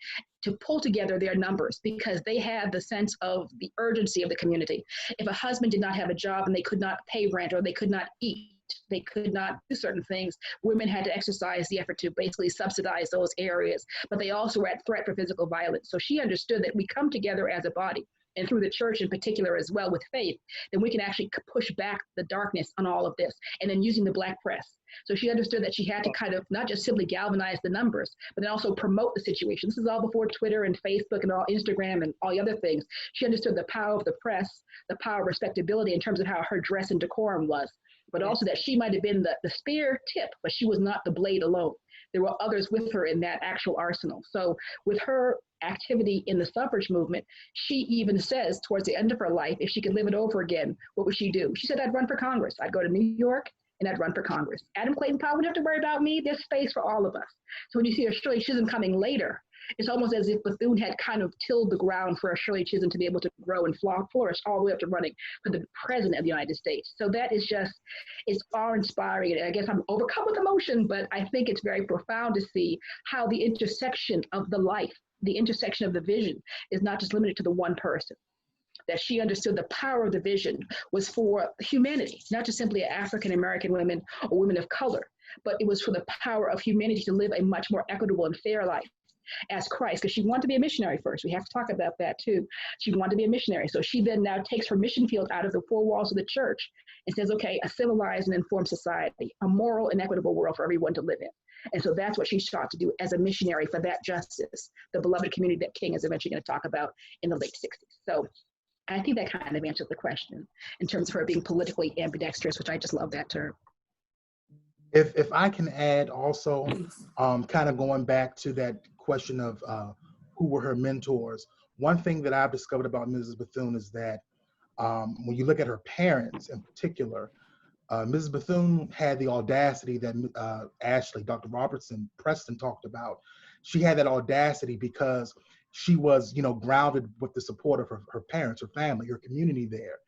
to pull together their numbers because they had the sense of the urgency of the community. If a husband did not have a job and they could not pay rent or they could not eat, they could not do certain things, women had to exercise the effort to basically subsidize those areas, but they also were at threat for physical violence. So she understood that we come together as a body, and through the church in particular as well with faith, then we can actually push back the darkness on all of this, and then using the Black press. So she understood that she had to kind of not just simply galvanize the numbers, but then also promote the situation. This is all before Twitter and Facebook and all Instagram and all the other things. She understood the power of the press, the power of respectability in terms of how her dress and decorum was, but also that she might have been the spear tip, but she was not the blade alone. There were others with her in that actual arsenal. So with her activity in the suffrage movement, she even says towards the end of her life, if she could live it over again, what would she do? She said, I'd run for Congress. I'd go to New York and I'd run for Congress. Adam Clayton Powell wouldn't have to worry about me. There's space for all of us. So when you see a Shirley Chisholm coming later, it's almost as if Bethune had kind of tilled the ground for a Shirley Chisholm to be able to grow and flourish all the way up to running for the president of the United States. So that is just, it's awe-inspiring. And I guess I'm overcome with emotion, but I think it's very profound to see how the intersection of the life, the intersection of the vision is not just limited to the one person. That she understood the power of the vision was for humanity, not just simply African-American women or women of color, but it was for the power of humanity to live a much more equitable and fair life as Christ, because she wanted to be a missionary first. We have to talk about that too. She wanted to be a missionary. So she then now takes her mission field out of the four walls of the church and says, okay, a civilized and informed society, a moral and equitable world for everyone to live in. And so that's what she sought to do as a missionary for that justice, the beloved community that King is eventually going to talk about in the late 60s. So I think that kind of answers the question in terms of her being politically ambidextrous, which I just love that term. If I can add also, kind of going back to that question of who were her mentors, one thing that I've discovered about Mrs. Bethune is that when you look at her parents in particular, Mrs. Bethune had the audacity that Ashley, Dr. Robertson Preston talked about. She had that audacity because she was, grounded with the support of her parents, her family, her community there.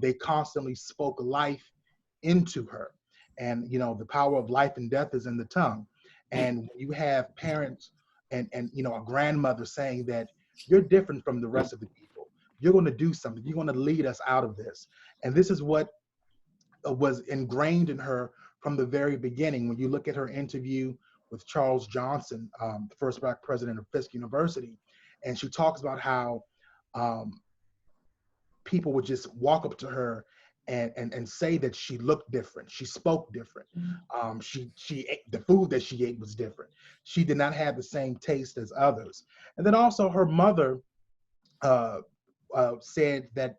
They constantly spoke life into her. And, the power of life and death is in the tongue. And when you have parents and a grandmother saying that you're different from the rest of the people, you're going to do something, you're going to lead us out of this. And this is what was ingrained in her from the very beginning. When you look at her interview with Charles Johnson, the first Black president of Fisk University, and she talks about how people would just walk up to her and say that she looked different, she spoke different, she ate, the food that she ate was different, she did not have the same taste as others. And then also her mother said that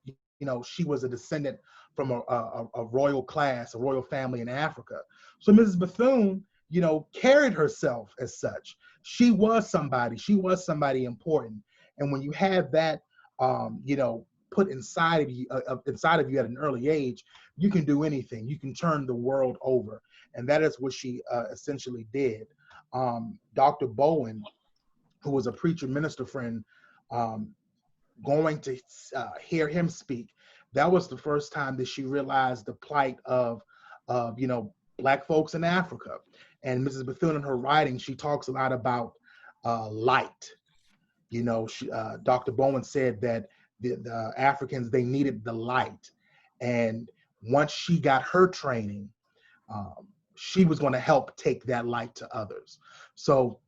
she was a descendant from a royal class, a royal family in Africa. So Mrs. Bethune, carried herself as such. She was somebody important. And when you have that, put inside of you at an early age, you can do anything. You can turn the world over. And that is what she essentially did. Dr. Bowen, who was a preacher minister friend, going to hear him speak, that was the first time that she realized the plight of Black folks in Africa. And Mrs. Bethune, in her writing, she talks a lot about light. Dr. Bowen said that the Africans, they needed the light. And once she got her training, she was going to help take that light to others. So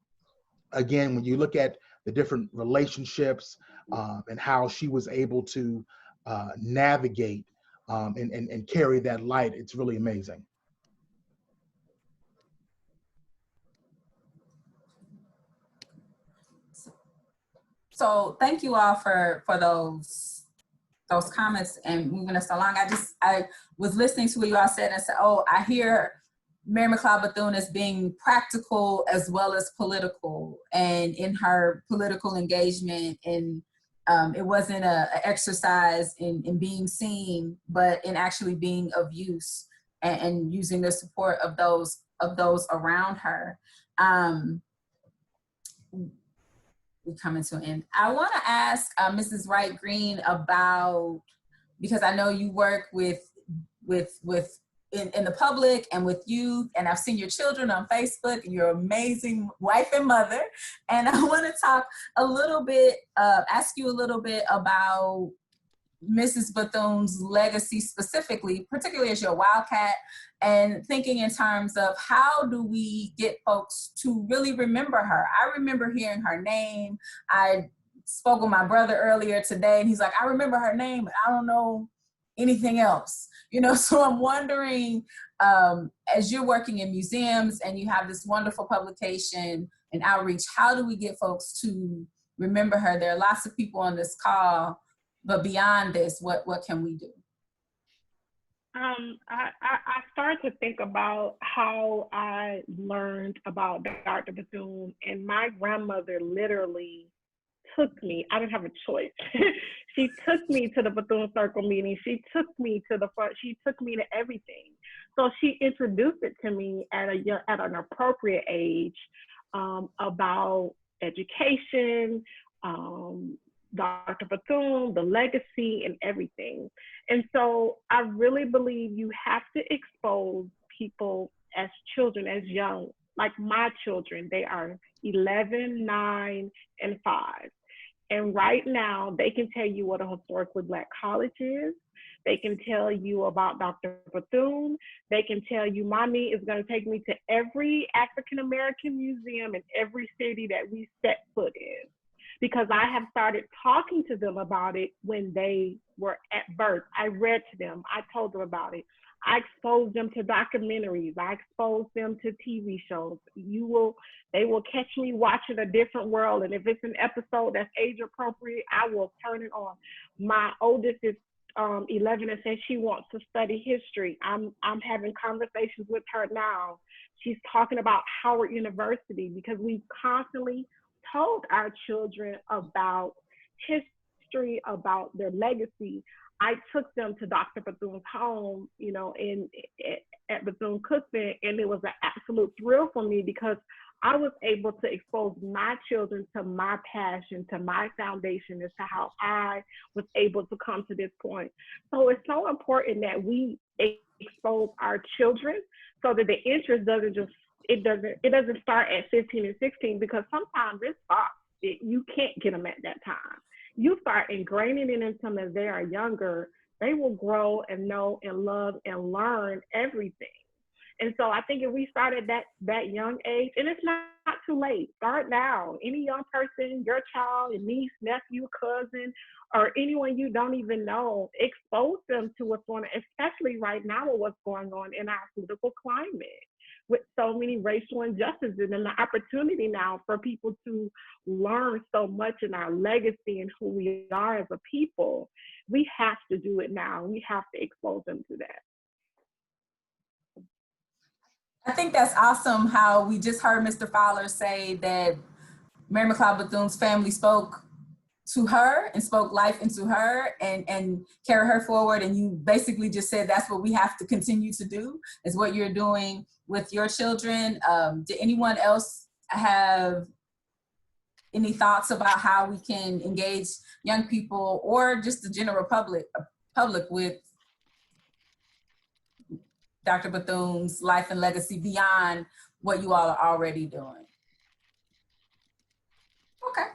again, when you look at the different relationships, and how she was able to navigate and carry that light. It's really amazing. So thank you all for those comments and moving us along. I was listening to what you all said and said, oh, I hear Mary McLeod Bethune as being practical as well as political, and in her political engagement, and it wasn't an exercise in being seen, but in actually being of use and using the support of those around her. We're coming to an end. I want to ask Mrs. Wright Green about, because I know you work with in the public and with youth, and I've seen your children on Facebook, and you're an amazing wife and mother. And I want to talk a little bit, ask you a little bit about Mrs. Bethune's legacy specifically, particularly as your Wildcat, and thinking in terms of how do we get folks to really remember her. I remember hearing her name. I spoke with my brother earlier today, and he's like, I remember her name, but I don't know anything else. You know, so I'm wondering, as you're working in museums and you have this wonderful publication and outreach, how do we get folks to remember her? There are lots of people on this call, but beyond this, what can we do? I started to think about how I learned about Dr. Bethune, and my grandmother literally took me. I didn't have a choice. She took me to the Bethune Circle meeting. She took me to the front. She took me to everything. So she introduced it to me at an appropriate age, about education, Dr. Bethune, the legacy, and everything. And so I really believe you have to expose people as children, as young, like my children. They are 11, 9, and 5. And right now, they can tell you what a historically Black college is. They can tell you about Dr. Bethune. They can tell you, Mommy is going to take me to every African-American museum in every city that we set foot in. Because I have started talking to them about it when they were at birth. I read to them. I told them about it. I exposed them to documentaries. I exposed them to TV shows. They will catch me watching A Different World, and if it's an episode that's age appropriate, I will turn it on. My oldest is 11 and says she wants to study history. I'm having conversations with her now. She's talking about Howard University, because we constantly told our children about history, about their legacy. I took them to Dr. Bethune's home, you know, at Bethune-Cookman, and it was an absolute thrill for me because I was able to expose my children to my passion, to my foundation, as to how I was able to come to this point. So it's so important that we expose our children so that the interest it doesn't start at 15 and 16, because sometimes it stops. You can't get them at that time. You start ingraining it into them as they are younger, they will grow and know and love and learn everything. And so I think if we start at that young age, and it's not too late, start now. Any young person, your child, your niece, nephew, cousin, or anyone you don't even know, expose them to what's going on, especially right now with what's going on in our political climate, with so many racial injustices, and the opportunity now for people to learn so much in our legacy and who we are as a people. We have to do it now. We have to expose them to that. I think that's awesome how we just heard Mr. Fowler say that Mary McLeod Bethune's family spoke to her and spoke life into her and carry her forward. And you basically just said that's what we have to continue to do, is what you're doing with your children. Did anyone else have any thoughts about how we can engage young people or just the general public with Dr. Bethune's life and legacy beyond what you all are already doing? Okay.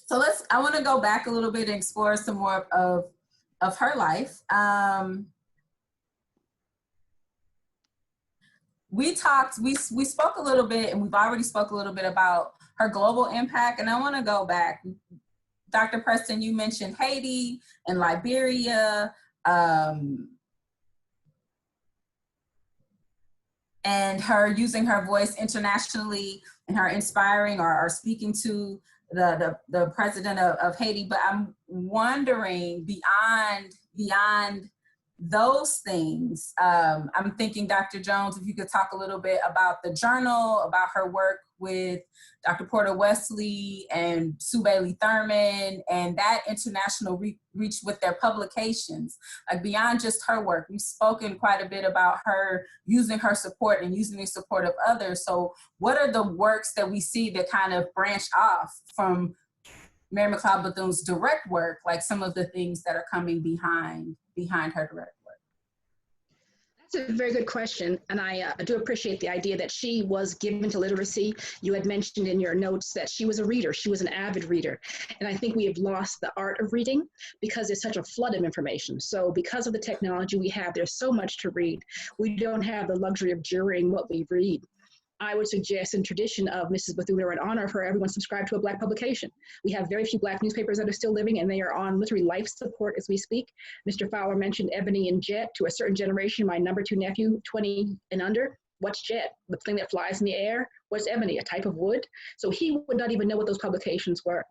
So I want to go back a little bit and explore some more of her life. We spoke a little bit, and we've already spoke a little bit about her global impact. And I want to go back. Dr. Preston, you mentioned Haiti and Liberia, and her using her voice internationally and her inspiring or speaking to the president of Haiti. But I'm wondering beyond those things, I'm thinking, Dr. Jones, if you could talk a little bit about the journal, about her work with Dr. Porter Wesley and Sue Bailey Thurman, and that international reach with their publications. Like beyond just her work, we've spoken quite a bit about her using her support and using the support of others. So what are the works that we see that kind of branch off from Mary McLeod Bethune's direct work, like some of the things that are coming behind her direct work? That's a very good question, and I do appreciate the idea that she was given to literacy. You had mentioned in your notes that she was a reader. She was an avid reader, and I think we have lost the art of reading because there's such a flood of information. So because of the technology we have, there's so much to read. We don't have the luxury of jurying what we read. I would suggest, in tradition of Mrs. Bethune, or in honor of her, everyone subscribe to a Black publication. We have very few Black newspapers that are still living, and they are on literally life support as we speak. Mr. Fowler mentioned Ebony and Jet. To a certain generation, my number 2 nephew, 20 and under, what's Jet? The thing that flies in the air? What's Ebony? A type of wood? So he would not even know what those publications were.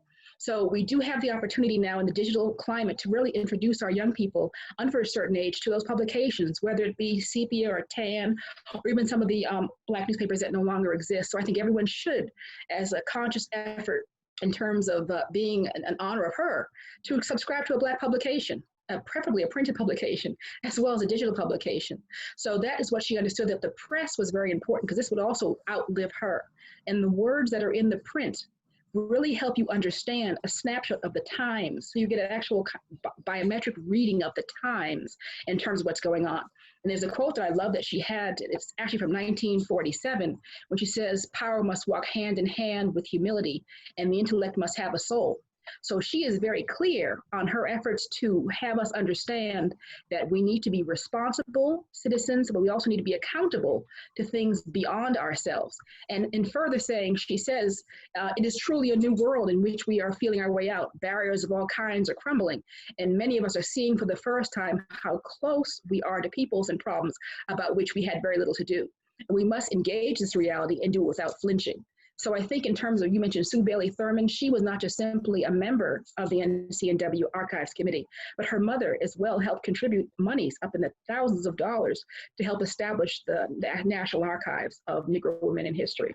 So we do have the opportunity now in the digital climate to really introduce our young people under a certain age to those publications, whether it be Sepia or TAN, or even some of the Black newspapers that no longer exist. So I think everyone should, as a conscious effort in terms of being an honor of her, to subscribe to a Black publication. Preferably a printed publication, as well as a digital publication. So that is what she understood, that the press was very important, because this would also outlive her. And the words that are in the print really help you understand a snapshot of the times. So you get an actual biometric reading of the times in terms of what's going on. And there's a quote that I love that she had. It's actually from 1947, when she says, "Power must walk hand in hand with humility, and the intellect must have a soul." So she is very clear on her efforts to have us understand that we need to be responsible citizens, but we also need to be accountable to things beyond ourselves. And in further saying, she says, it is truly a new world in which we are feeling our way out. Barriers of all kinds are crumbling, and many of us are seeing for the first time how close we are to peoples and problems about which we had very little to do. And we must engage this reality and do it without flinching. So I think in terms of, you mentioned Sue Bailey Thurman, she was not just simply a member of the NCNW Archives Committee, but her mother as well helped contribute monies up in the thousands of dollars to help establish the National Archives of Negro Women in History.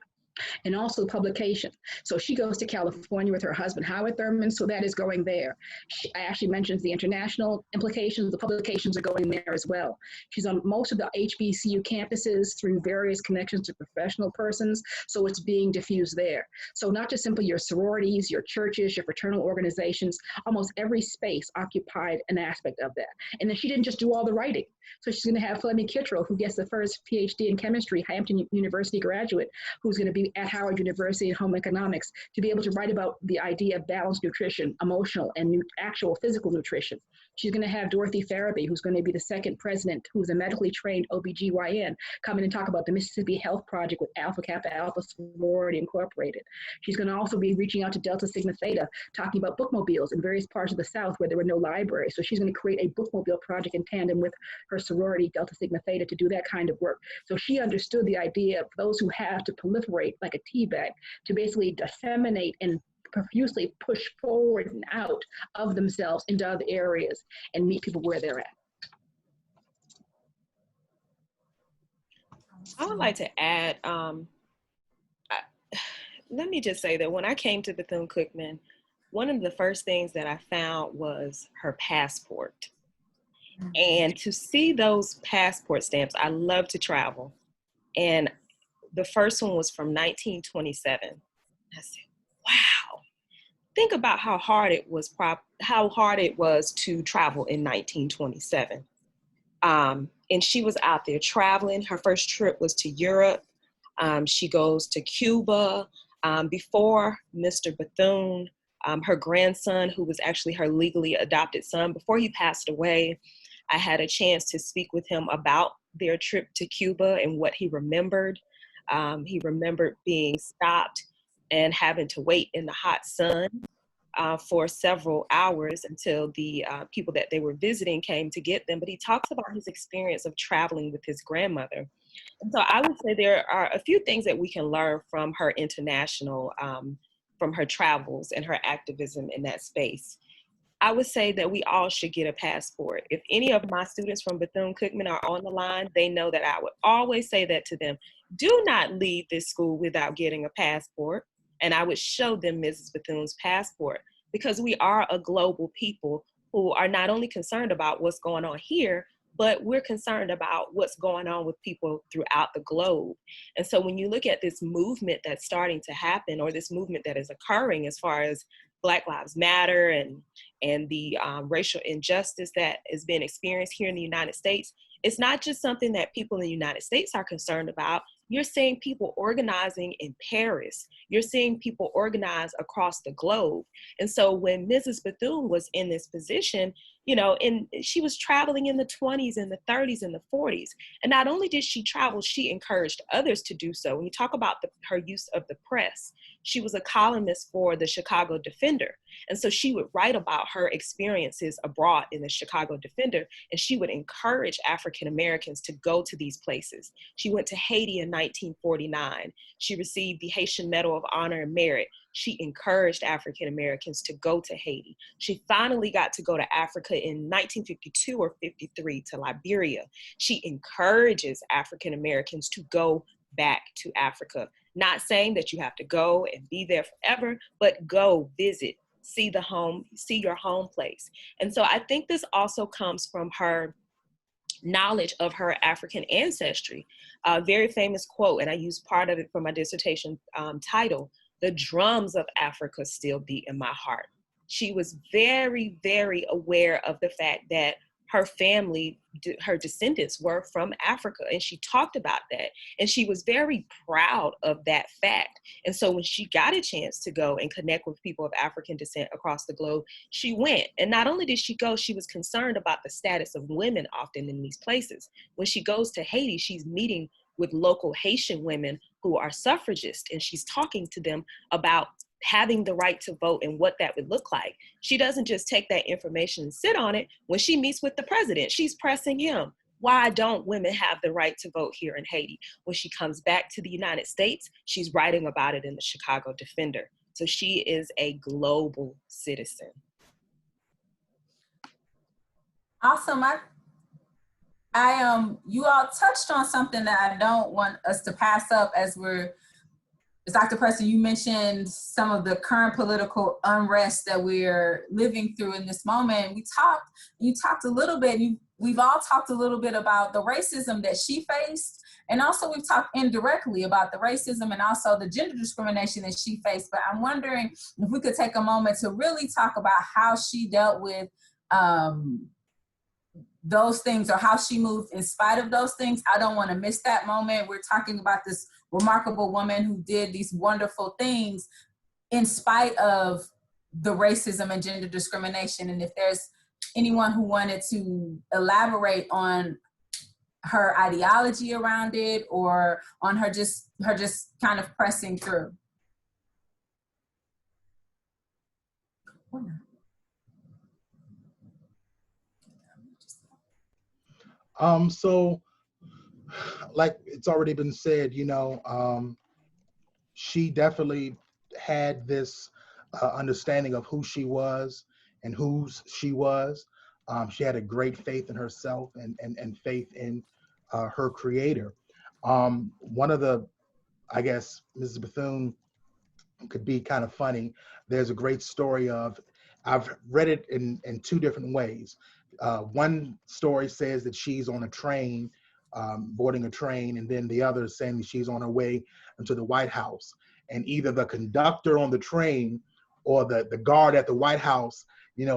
And also publication. So she goes to California with her husband, Howard Thurman, so that is going there. She actually mentions the international implications, the publications are going there as well. She's on most of the HBCU campuses through various connections to professional persons, so it's being diffused there. So not just simply your sororities, your churches, your fraternal organizations, almost every space occupied an aspect of that. And then she didn't just do all the writing. So she's going to have Fleming Kittrell, who gets the first PhD in chemistry, Hampton University graduate, who's going to be at Howard University in home economics, to be able to write about the idea of balanced nutrition, emotional and actual physical nutrition. She's going to have Dorothy Farabee, who's going to be the second president, who's a medically trained OBGYN, come in and talk about the Mississippi Health Project with Alpha Kappa Alpha Sorority Incorporated. She's going to also be reaching out to Delta Sigma Theta, talking about bookmobiles in various parts of the South where there were no libraries. So she's going to create a bookmobile project in tandem with her sorority, Delta Sigma Theta, to do that kind of work. So she understood the idea of those who have to proliferate like a tea bag, to basically disseminate and profusely push forward and out of themselves into other areas and meet people where they're at. I would like to add, let me just say that when I came to Bethune-Cookman, one of the first things that I found was her passport. And to see those passport stamps, I love to travel. And the first one was from 1927. I said, wow. Think about how hard it was to travel in 1927. And she was out there traveling. Her first trip was to Europe. She goes to Cuba. Before Mr. Bethune, her grandson, who was actually her legally adopted son, before he passed away, I had a chance to speak with him about their trip to Cuba and what he remembered. He remembered being stopped and having to wait in the hot sun for several hours until the people that they were visiting came to get them. But he talks about his experience of traveling with his grandmother. And so I would say there are a few things that we can learn from her international, from her travels and her activism in that space. I would say that we all should get a passport. If any of my students from Bethune-Cookman are on the line, they know that I would always say that to them. Do not leave this school without getting a passport. And I would show them Mrs. Bethune's passport, because we are a global people who are not only concerned about what's going on here, but we're concerned about what's going on with people throughout the globe. And so when you look at this movement that's starting to happen, or this movement that is occurring as far as Black Lives Matter and the racial injustice that is being experienced here in the United States, it's not just something that people in the United States are concerned about. You're seeing people organizing in Paris. You're seeing people organize across the globe. And so when Mrs. Bethune was in this position, you know, and she was traveling in the 20s and the 30s and the 40s. And not only did she travel, she encouraged others to do so. When you talk about her use of the press, she was a columnist for the Chicago Defender. And so she would write about her experiences abroad in the Chicago Defender, and she would encourage African Americans to go to these places. She went to Haiti in 1949. She received the Haitian Medal of Honor and Merit. She encouraged African Americans to go to Haiti. She finally got to go to Africa in 1952 or 53 to Liberia. She encourages African Americans to go back to Africa. Not saying that you have to go and be there forever, but go visit, see the home, see your home place. And so I think this also comes from her knowledge of her African ancestry. A very famous quote, and I used part of it for my dissertation title, "The drums of Africa still beat in my heart." She was very, very aware of the fact that her family, her descendants were from Africa, and she talked about that. And she was very proud of that fact. And so when she got a chance to go and connect with people of African descent across the globe, she went. And not only did she go, she was concerned about the status of women often in these places. When she goes to Haiti, she's meeting with local Haitian women who are suffragists, and she's talking to them about having the right to vote and what that would look like. She doesn't just take that information and sit on it. When she meets with the president, she's pressing him. Why don't women have the right to vote here in Haiti? When she comes back to the United States, she's writing about it in the Chicago Defender. So she is a global citizen. Awesome. You all touched on something that I don't want us to pass up as Dr. Preston, you mentioned some of the current political unrest that we're living through in this moment. You talked a little bit, we've all talked a little bit about the racism that she faced, and also we've talked indirectly about the racism and also the gender discrimination that she faced. But I'm wondering if we could take a moment to really talk about how she dealt with those things, or how she moved in spite of those things. I don't want to miss that moment. We're talking about this remarkable woman who did these wonderful things in spite of the racism and gender discrimination. And if there's anyone who wanted to elaborate on her ideology around it, or on her just kind of pressing through. So like it's already been said, she definitely had this understanding of who she was and whose she was. She had a great faith in herself and faith in her creator. One of the, I guess, Mrs. Bethune could be kind of funny. There's a great story of, I've read it in two different ways. One story says that she's on a train, boarding a train, and then the other is saying that she's on her way into the White House. And either the conductor on the train or the guard at the White House,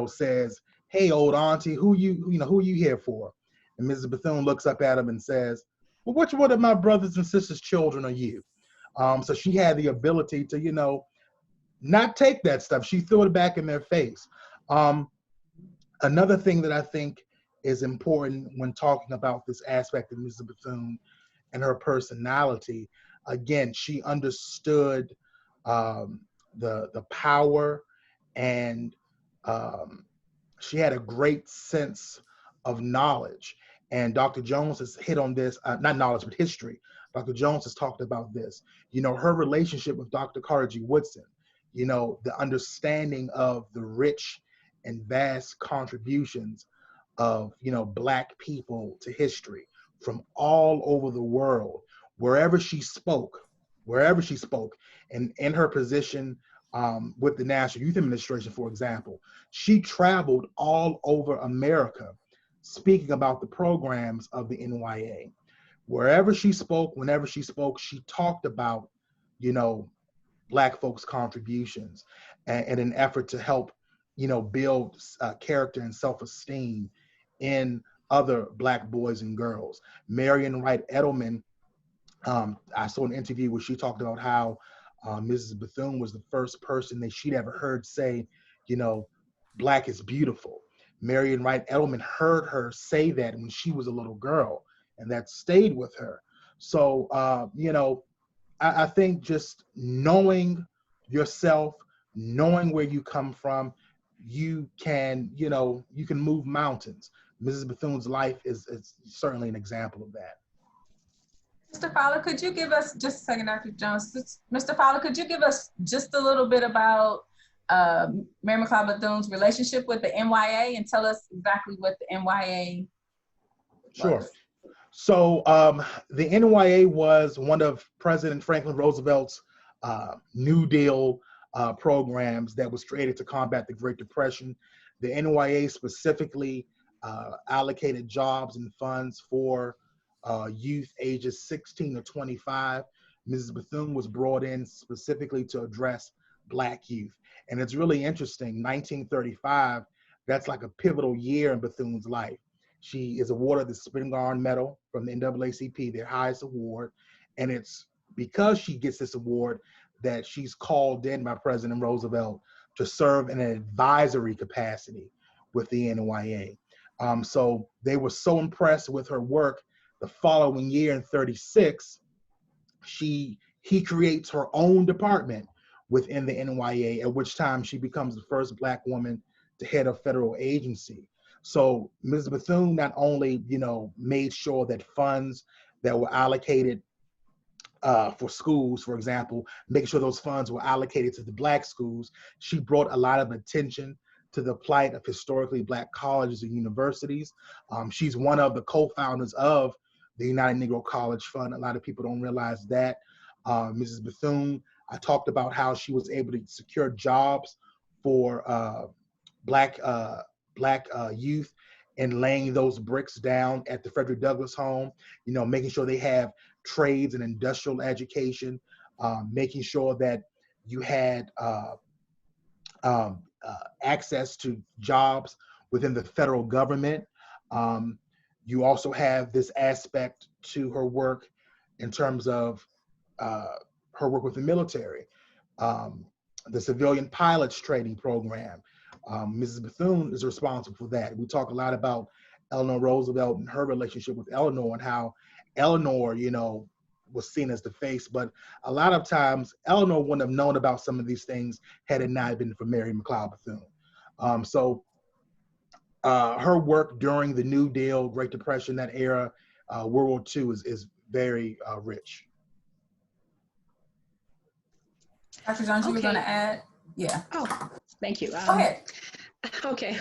says, "Hey, old auntie, who you here for?" And Mrs. Bethune looks up at him and says, "Well, which one of my brothers and sisters' children are you?" So she had the ability to, not take that stuff. She threw it back in their face. Another thing that I think is important when talking about this aspect of Mrs. Bethune and her personality, again, she understood the power, and she had a great sense of knowledge. And Dr. Jones has hit on this, not knowledge, but history. Dr. Jones has talked about this. You know, her relationship with Dr. Carter G. Woodson, you know, the understanding of the rich and vast contributions of, you know, Black people to history from all over the world, wherever she spoke, and in her position with the National Youth Administration, for example, she traveled all over America speaking about the programs of the NYA. Wherever she spoke, whenever she spoke, she talked about, you know, Black folks' contributions and an effort to help, you know, build character and self-esteem in other Black boys and girls. Marion Wright Edelman, I saw an interview where she talked about how Mrs. Bethune was the first person that she'd ever heard say, you know, Black is beautiful. Marion Wright Edelman heard her say that when she was a little girl, and that stayed with her. So, you know, I think just knowing yourself, knowing where you come from, you can, you know, you can move mountains. Mrs. Bethune's life is certainly an example of that. Mr. Fowler, could you give us, just a second, Dr. Jones, Mr. Fowler, could you give us just a little bit about Mary McLeod Bethune's relationship with the NYA and tell us exactly what the NYA was? Sure. So the NYA was one of President Franklin Roosevelt's New Deal programs that was created to combat the Great Depression. The NYA specifically allocated jobs and funds for youth ages 16 to 25. Mrs. Bethune was brought in specifically to address Black youth. And it's really interesting, 1935, that's like a pivotal year in Bethune's life. She is awarded the Spingarn Medal from the NAACP, their highest award. And it's because she gets this award that she's called in by President Roosevelt to serve in an advisory capacity with the NYA. So they were so impressed with her work. The following year in 36, he creates her own department within the NYA, at which time she becomes the first Black woman to head a federal agency. So Ms. Bethune not only, you know, made sure that funds that were allocated for schools, for example, make sure those funds were allocated to the Black schools, she brought a lot of attention to the plight of historically Black colleges and universities. She's one of the co-founders of the United Negro College Fund. A lot of people don't realize that. Mrs. Bethune, I talked about how she was able to secure jobs for Black youth and laying those bricks down at the Frederick Douglass Home, you know, making sure they have trades and industrial education, making sure that you had access to jobs within the federal government. You also have this aspect to her work in terms of her work with the military, the civilian pilots training program. Mrs. Bethune is responsible for that. We talk a lot about Eleanor Roosevelt and her relationship with Eleanor and how Eleanor, you know, was seen as the face, but a lot of times Eleanor wouldn't have known about some of these things had it not been for Mary McLeod Bethune. So her work during the New Deal, Great Depression, that era, World War II is very rich. Dr. Jones, you were going to add? Yeah. Oh, thank you. Go ahead. Okay,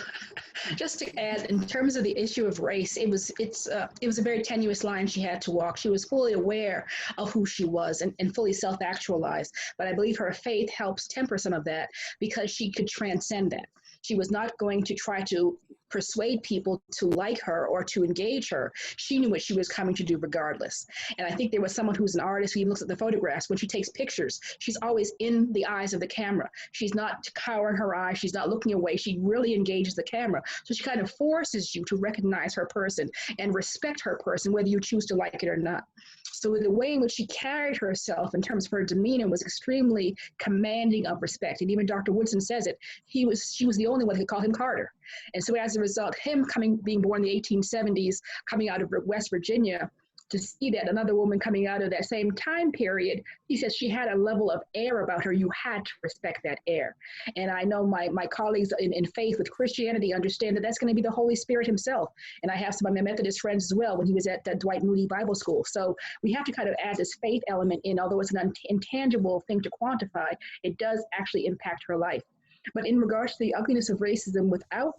just to add, in terms of the issue of race, it was a very tenuous line she had to walk. She was fully aware of who she was and fully self-actualized, but I believe her faith helps temper some of that because she could transcend that. She was not going to try to persuade people to like her or to engage her. She knew what she was coming to do regardless. And I think there was someone who's an artist who even looks at the photographs. When she takes pictures, she's always in the eyes of the camera. She's not cowering her eyes. She's not looking away. She really engages the camera. So she kind of forces you to recognize her person and respect her person, whether you choose to like it or not. So the way in which she carried herself in terms of her demeanor was extremely commanding of respect. And even Dr. Woodson says it. She was the only one who could call him Carter. And so as a result, him being born in the 1870s, coming out of West Virginia, to see that another woman coming out of that same time period, he says she had a level of air about her. You had to respect that air. And I know my colleagues in faith with Christianity understand that that's going to be the Holy Spirit himself. And I have some of my Methodist friends as well when he was at Dwight Moody Bible School. So we have to kind of add this faith element in, although it's an intangible thing to quantify, it does actually impact her life. But in regards to the ugliness of racism without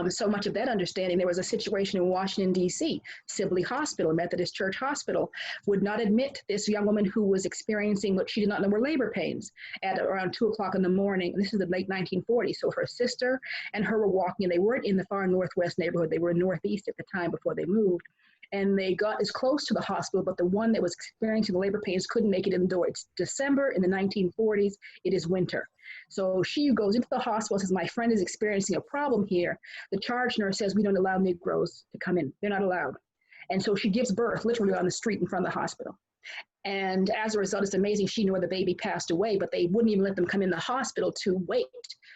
so much of that understanding, there was a situation in Washington, D.C., Sibley Hospital, Methodist Church Hospital, would not admit this young woman who was experiencing what she did not know were labor pains at around 2 o'clock in the morning. And this is the late 1940s. So her sister and her were walking, and they weren't in the far northwest neighborhood. They were northeast at the time before they moved. And they got as close to the hospital, but the one that was experiencing the labor pains couldn't make it in the door. It's December in the 1940s. It is winter. So she goes into the hospital, says, my friend is experiencing a problem here. The charge nurse says, we don't allow Negroes to come in. They're not allowed. And so she gives birth literally on the street in front of the hospital. And as a result, it's amazing. She knew the baby passed away, but they wouldn't even let them come in the hospital to wait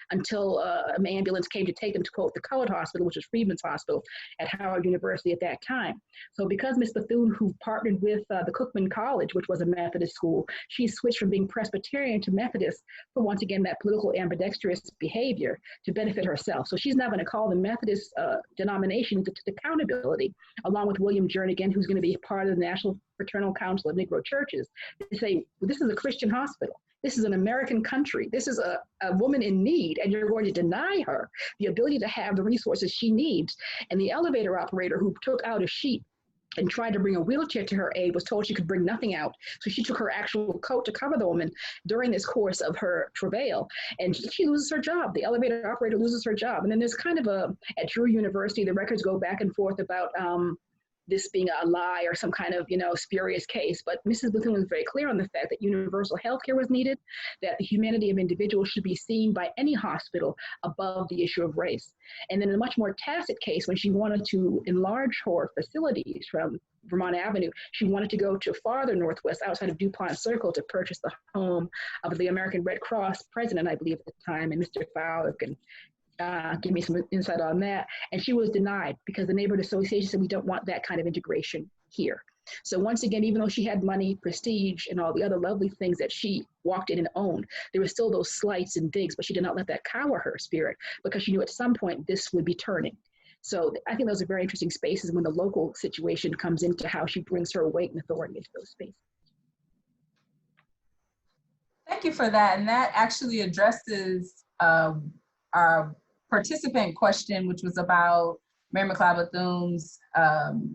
until an ambulance came to take them to, quote, the colored hospital, which is Freedman's Hospital at Howard University at that time. So because Miss Bethune, who partnered with the Cookman College, which was a Methodist school, she switched from being Presbyterian to Methodist for, once again, that political ambidextrous behavior to benefit herself. So she's now going to call the Methodist denomination to accountability, along with William Jernigan, who's going to be part of the National Fraternal Council of Negro Churches, to say, well, this is a Christian hospital. This is an American country. This is a woman in need, and you're going to deny her the ability to have the resources she needs. And the elevator operator who took out a sheet and tried to bring a wheelchair to her aid was told she could bring nothing out. So she took her actual coat to cover the woman during this course of her travail, and she loses her job. The elevator operator loses her job. And then there's kind of at Drew University, the records go back and forth about this being a lie or some kind of, spurious case. But Mrs. Bethune was very clear on the fact that universal health care was needed, that the humanity of individuals should be seen by any hospital above the issue of race. And then in a much more tacit case, when she wanted to enlarge her facilities from Vermont Avenue, she wanted to go to farther northwest outside of DuPont Circle to purchase the home of the American Red Cross president, I believe at the time, and Mr. Fowler can give me some insight on that. And she was denied because the neighborhood association said, we don't want that kind of integration here. So once again, even though she had money, prestige, and all the other lovely things that she walked in and owned, there were still those slights and digs, but she did not let that cower her spirit because she knew at some point this would be turning. So I think those are very interesting spaces when the local situation comes into how she brings her weight and authority into those spaces. Thank you for that. And that actually addresses our participant question, which was about Mary McLeod Bethune's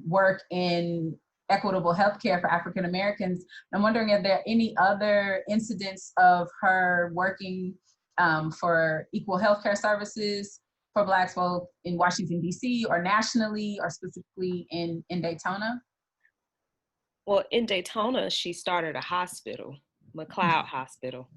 work in equitable healthcare for African Americans. I'm wondering if there are any other incidents of her working for equal healthcare services for Blacks, both in Washington, D.C. or nationally, or specifically in Daytona? Well, in Daytona, she started a hospital, McLeod Hospital.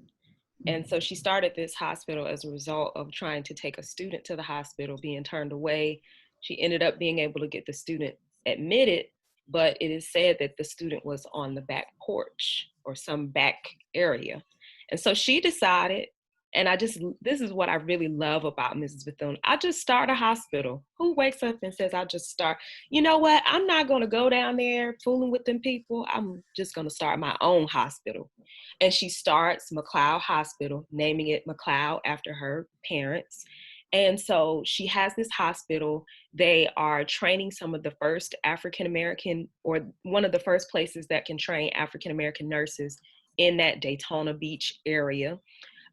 And so she started this hospital as a result of trying to take a student to the hospital, being turned away. She ended up being able to get the student admitted, but it is said that the student was on the back porch or some back area. And so she decided, and this is what I really love about Mrs. Bethune. I just start a hospital. Who wakes up and says, I just start? You know what? I'm not going to go down there fooling with them people. I'm just going to start my own hospital. And she starts McLeod Hospital, naming it McLeod after her parents. And so she has this hospital. They are training some of the first African-American, or one of the first places that can train African-American nurses in that Daytona Beach area.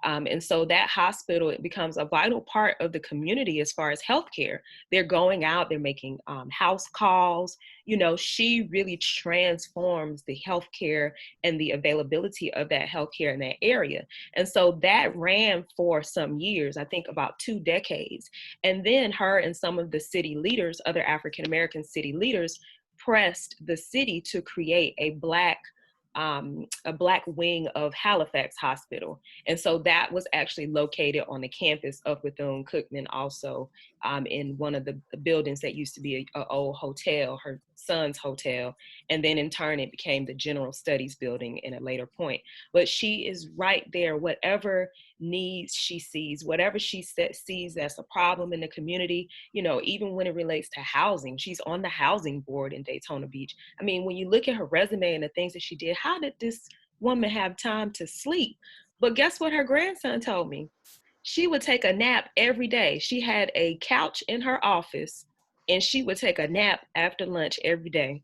And so that hospital, it becomes a vital part of the community as far as healthcare. They're going out, they're making house calls. She really transforms the healthcare and the availability of that healthcare in that area. And so that ran for some years, I think about 2 decades. And then her and some of the city leaders, other African-American city leaders, pressed the city to create a Black wing of Halifax Hospital. And so that was actually located on the campus of Bethune-Cookman, also in one of the buildings that used to be an old hotel, her son's hotel. And then in turn, it became the General Studies building in a later point. But she is right there, whatever needs she sees, whatever she sees as a problem in the community, you know, even when it relates to housing. She's on the housing board in Daytona Beach. I mean, when you look at her resume and the things that she did, how did this woman have time to sleep? But guess what her grandson told me? She would take a nap every day. She had a couch in her office and she would take a nap after lunch every day.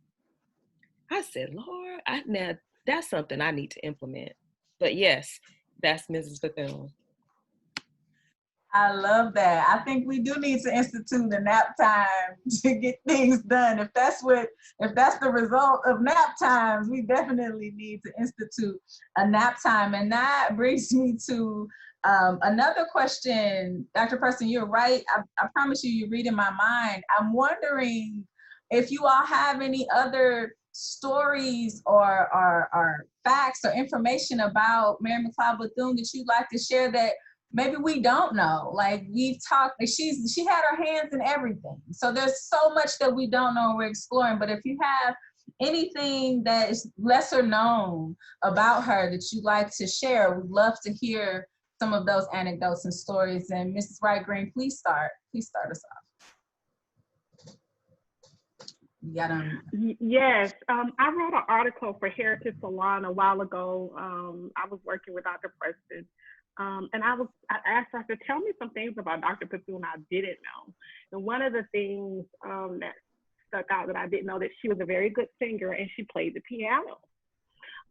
I said, Lord, now that's something I need to implement. But yes, that's Mrs. Bethune. I love that. I think we do need to institute a nap time to get things done. If that's the result of nap times, we definitely need to institute a nap time. And that brings me to another question. Dr. Preston, you're right. I promise you, you're reading my mind. I'm wondering if you all have any other stories or facts or information about Mary McLeod Bethune that you'd like to share that maybe we don't know. Like we've talked, like she had her hands in everything. So there's so much that we don't know and we're exploring. But if you have anything that is lesser known about her that you'd like to share, we'd love to hear some of those anecdotes and stories. And Mrs. Wright Green, please start us off. Yes, I wrote an article for Heritage Salon a while ago. I was working with Dr. Preston. And I asked her to tell me some things about Dr. Bethune I didn't know. And one of the things that stuck out that I didn't know, that she was a very good singer and she played the piano.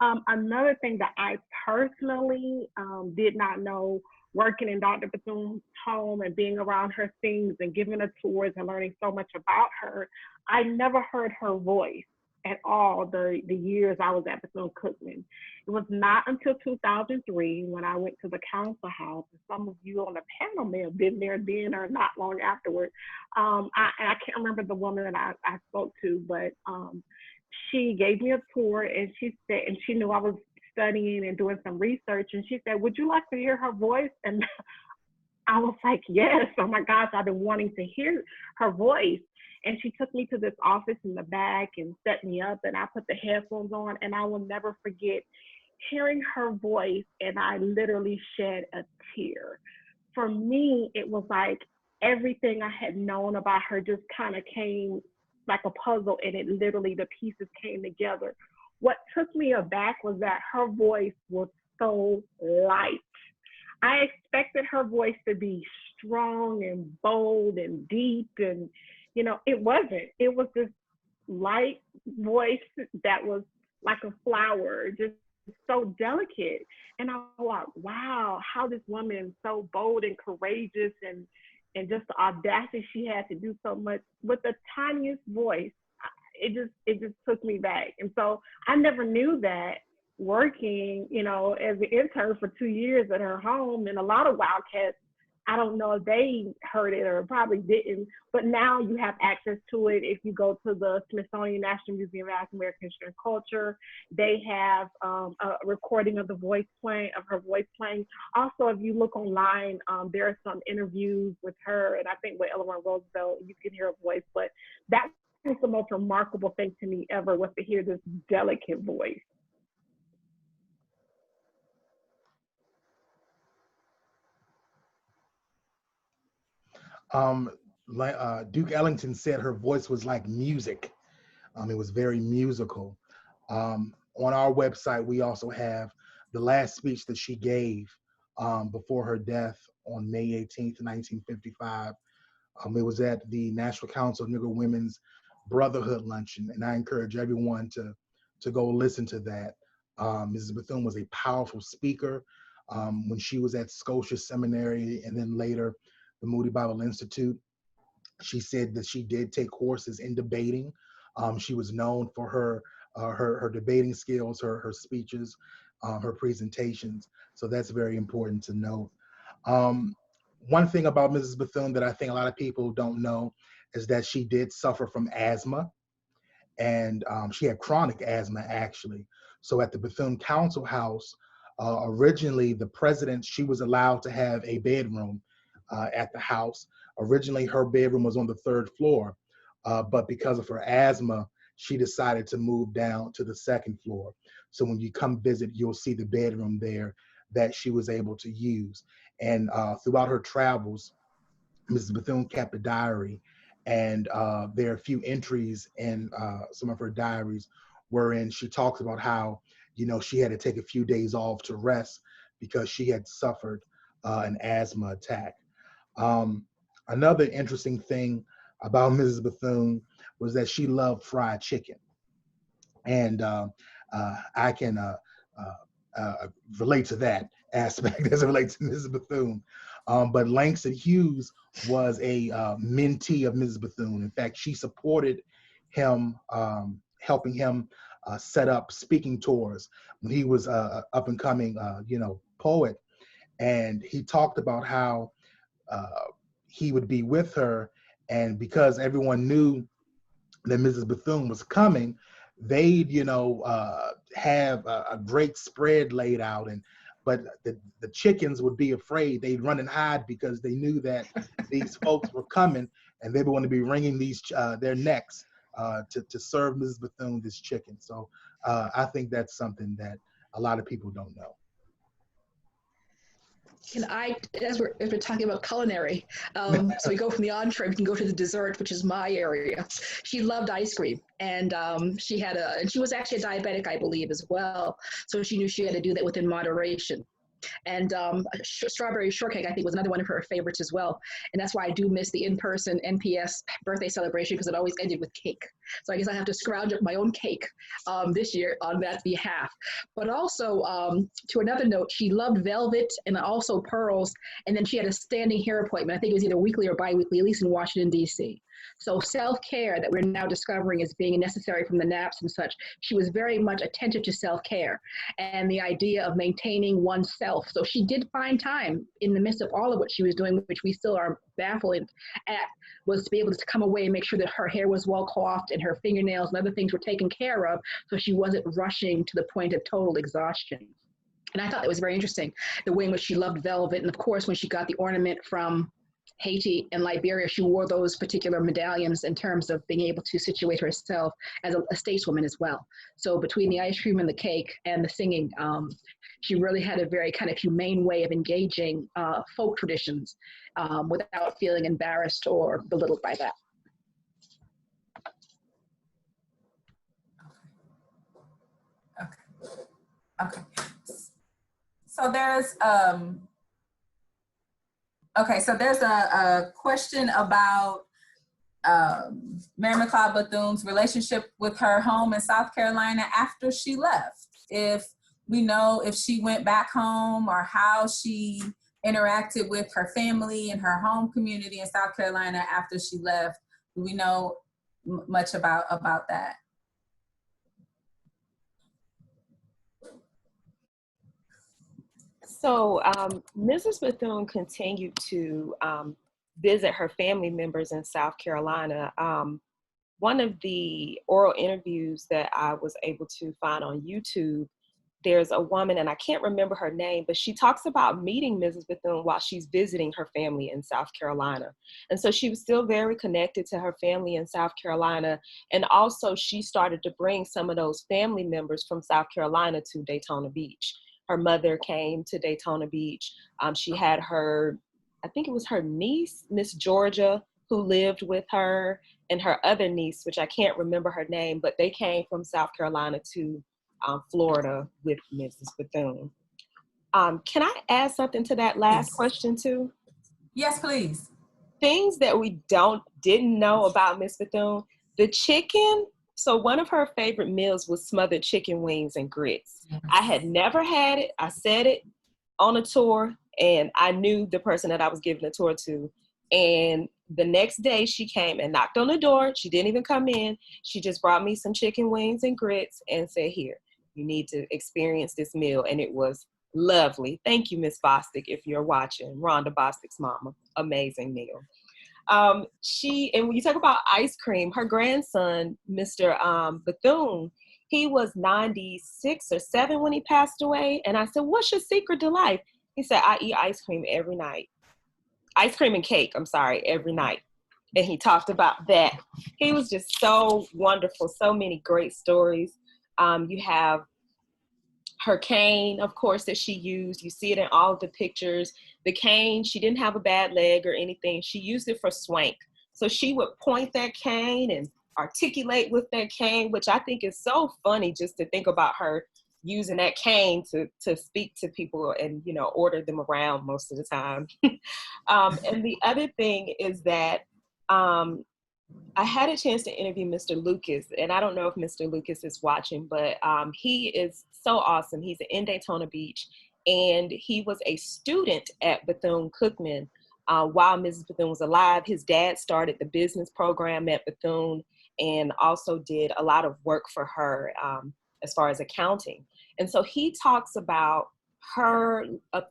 Another thing that I personally did not know, working in Dr. Bethune's home and being around her things and giving her tours and learning so much about her, I never heard her voice at all the years I was at Bethune-Cookman. It was not until 2003 when I went to the council house. Some of you on the panel may have been there then or not long afterward. I can't remember the woman that I spoke to, but she gave me a tour and she said, and she knew I was studying and doing some research, and she said, would you like to hear her voice? And I was like, yes, oh my gosh, I've been wanting to hear her voice. And she took me to this office in the back and set me up, and I put the headphones on, and I will never forget hearing her voice, and I literally shed a tear. For me, it was like everything I had known about her just kind of came like a puzzle, and it literally, the pieces came together. What took me aback was that her voice was so light. I expected her voice to be strong and bold and deep, and you know, it wasn't. It was this light voice that was like a flower, just so delicate. And I thought, wow, how this woman is so bold and courageous, and just the audacity she had to do so much with the tiniest voice. It just took me back. And so I never knew that, working, you know, as an intern for 2 years at her home. And a lot of Wildcats, I don't know if they heard it or probably didn't, but now you have access to it. If you go to the Smithsonian National Museum of African American History and Culture, they have a recording of her voice playing. Also, if you look online, there are some interviews with her, and I think with Eleanor Roosevelt, you can hear her voice. But that was the most remarkable thing to me ever, was to hear this delicate voice. Duke Ellington said her voice was like music. It was very musical. On our website, we also have the last speech that she gave before her death on May 18th, 1955. It was at the National Council of Negro Women's Brotherhood Luncheon, and I encourage everyone to go listen to that. Mrs. Bethune was a powerful speaker. When she was at Scotia Seminary and then later the Moody Bible Institute, she said that she did take courses in debating. She was known for her debating skills, her speeches, her presentations. So that's very important to note. One thing about Mrs. Bethune that I think a lot of people don't know is that she did suffer from asthma, and she had chronic asthma, actually. So at the Bethune Council House, originally the president, she was allowed to have a bedroom at the house. Originally, her bedroom was on the 3rd floor, but because of her asthma, she decided to move down to the 2nd floor. So when you come visit, you'll see the bedroom there that she was able to use. And throughout her travels, Mrs. Bethune kept a diary, and there are a few entries in some of her diaries wherein she talks about how, you know, she had to take a few days off to rest because she had suffered an asthma attack. Another interesting thing about Mrs. Bethune was that she loved fried chicken. And I can relate to that aspect as it relates to Mrs. Bethune. But Langston Hughes was a mentee of Mrs. Bethune. In fact, she supported him, helping him set up speaking tours when he was up and coming, poet. And he talked about how he would be with her, and because everyone knew that Mrs. Bethune was coming, they'd, have a great spread laid out, but the chickens would be afraid. They'd run and hide because they knew that these folks were coming, and they were going to be wringing their necks to serve Mrs. Bethune this chicken. So I think that's something that a lot of people don't know. Can I, as we're talking about culinary, so we go from the entree, we can go to the dessert, which is my area. She loved ice cream, and she was actually a diabetic, I believe, as well. So she knew she had to do that within moderation. And strawberry shortcake, I think, was another one of her favorites as well. And that's why I do miss the in-person NPS birthday celebration, because it always ended with cake. So I guess I have to scrounge up my own cake this year on that behalf. But also, to another note, she loved velvet and also pearls. And then she had a standing hair appointment. I think it was either weekly or bi-weekly, at least in Washington, D.C. So self-care that we're now discovering as being necessary from the naps and such, she was very much attentive to self-care and the idea of maintaining oneself. So she did find time in the midst of all of what she was doing, which we still are baffled at, was to be able to come away and make sure that her hair was well coiffed and her fingernails and other things were taken care of, so she wasn't rushing to the point of total exhaustion. And I thought that was very interesting, the way in which she loved velvet. And of course, when she got the ornament from Haiti and Liberia, she wore those particular medallions in terms of being able to situate herself as a stateswoman as well. So between the ice cream and the cake and the singing, she really had a very kind of humane way of engaging folk traditions without feeling embarrassed or belittled by that. Okay. So there's a question about Mary McLeod Bethune's relationship with her home in South Carolina after she left. If we know if she went back home or how she interacted with her family and her home community in South Carolina after she left. Do we know much about that? So Mrs. Bethune continued to visit her family members in South Carolina. One of the oral interviews that I was able to find on YouTube, there's a woman, and I can't remember her name, but she talks about meeting Mrs. Bethune while she's visiting her family in South Carolina. And so she was still very connected to her family in South Carolina. And also she started to bring some of those family members from South Carolina to Daytona Beach. Her mother came to Daytona Beach. She had her, I think it was her niece, Miss Georgia, who lived with her, and her other niece, which I can't remember her name, but they came from South Carolina to Florida with Mrs. Bethune. Can I add something to that last question too? Yes, please. Things that we didn't know about Miss Bethune. The chicken. So one of her favorite meals was smothered chicken wings and grits. I had never had it. I said it on a tour, and I knew the person that I was giving the tour to. And the next day she came and knocked on the door. She didn't even come in. She just brought me some chicken wings and grits and said, here, you need to experience this meal. And it was lovely. Thank you, Miss Bostic, if you're watching. Rhonda Bostic's mama. Amazing meal. And when you talk about ice cream, her grandson, Mr. Bethune, he was 96 or 7 when he passed away. And I said, what's your secret to life? He said, I eat ice cream every night. Ice cream and cake, every night. And he talked about that. He was just so wonderful. So many great stories. You have her cane, of course, that she used. You see it in all of the pictures. The cane, she didn't have a bad leg or anything. She used it for swank. So she would point that cane and articulate with that cane, which I think is so funny just to think about her using that cane to speak to people and, you know, order them around most of the time. And the other thing is that I had a chance to interview Mr. Lucas, and I don't know if Mr. Lucas is watching, but he is so awesome. He's in Daytona Beach, and he was a student at Bethune-Cookman while Mrs. Bethune was alive. His dad started the business program at Bethune and also did a lot of work for her as far as accounting. And so he talks about her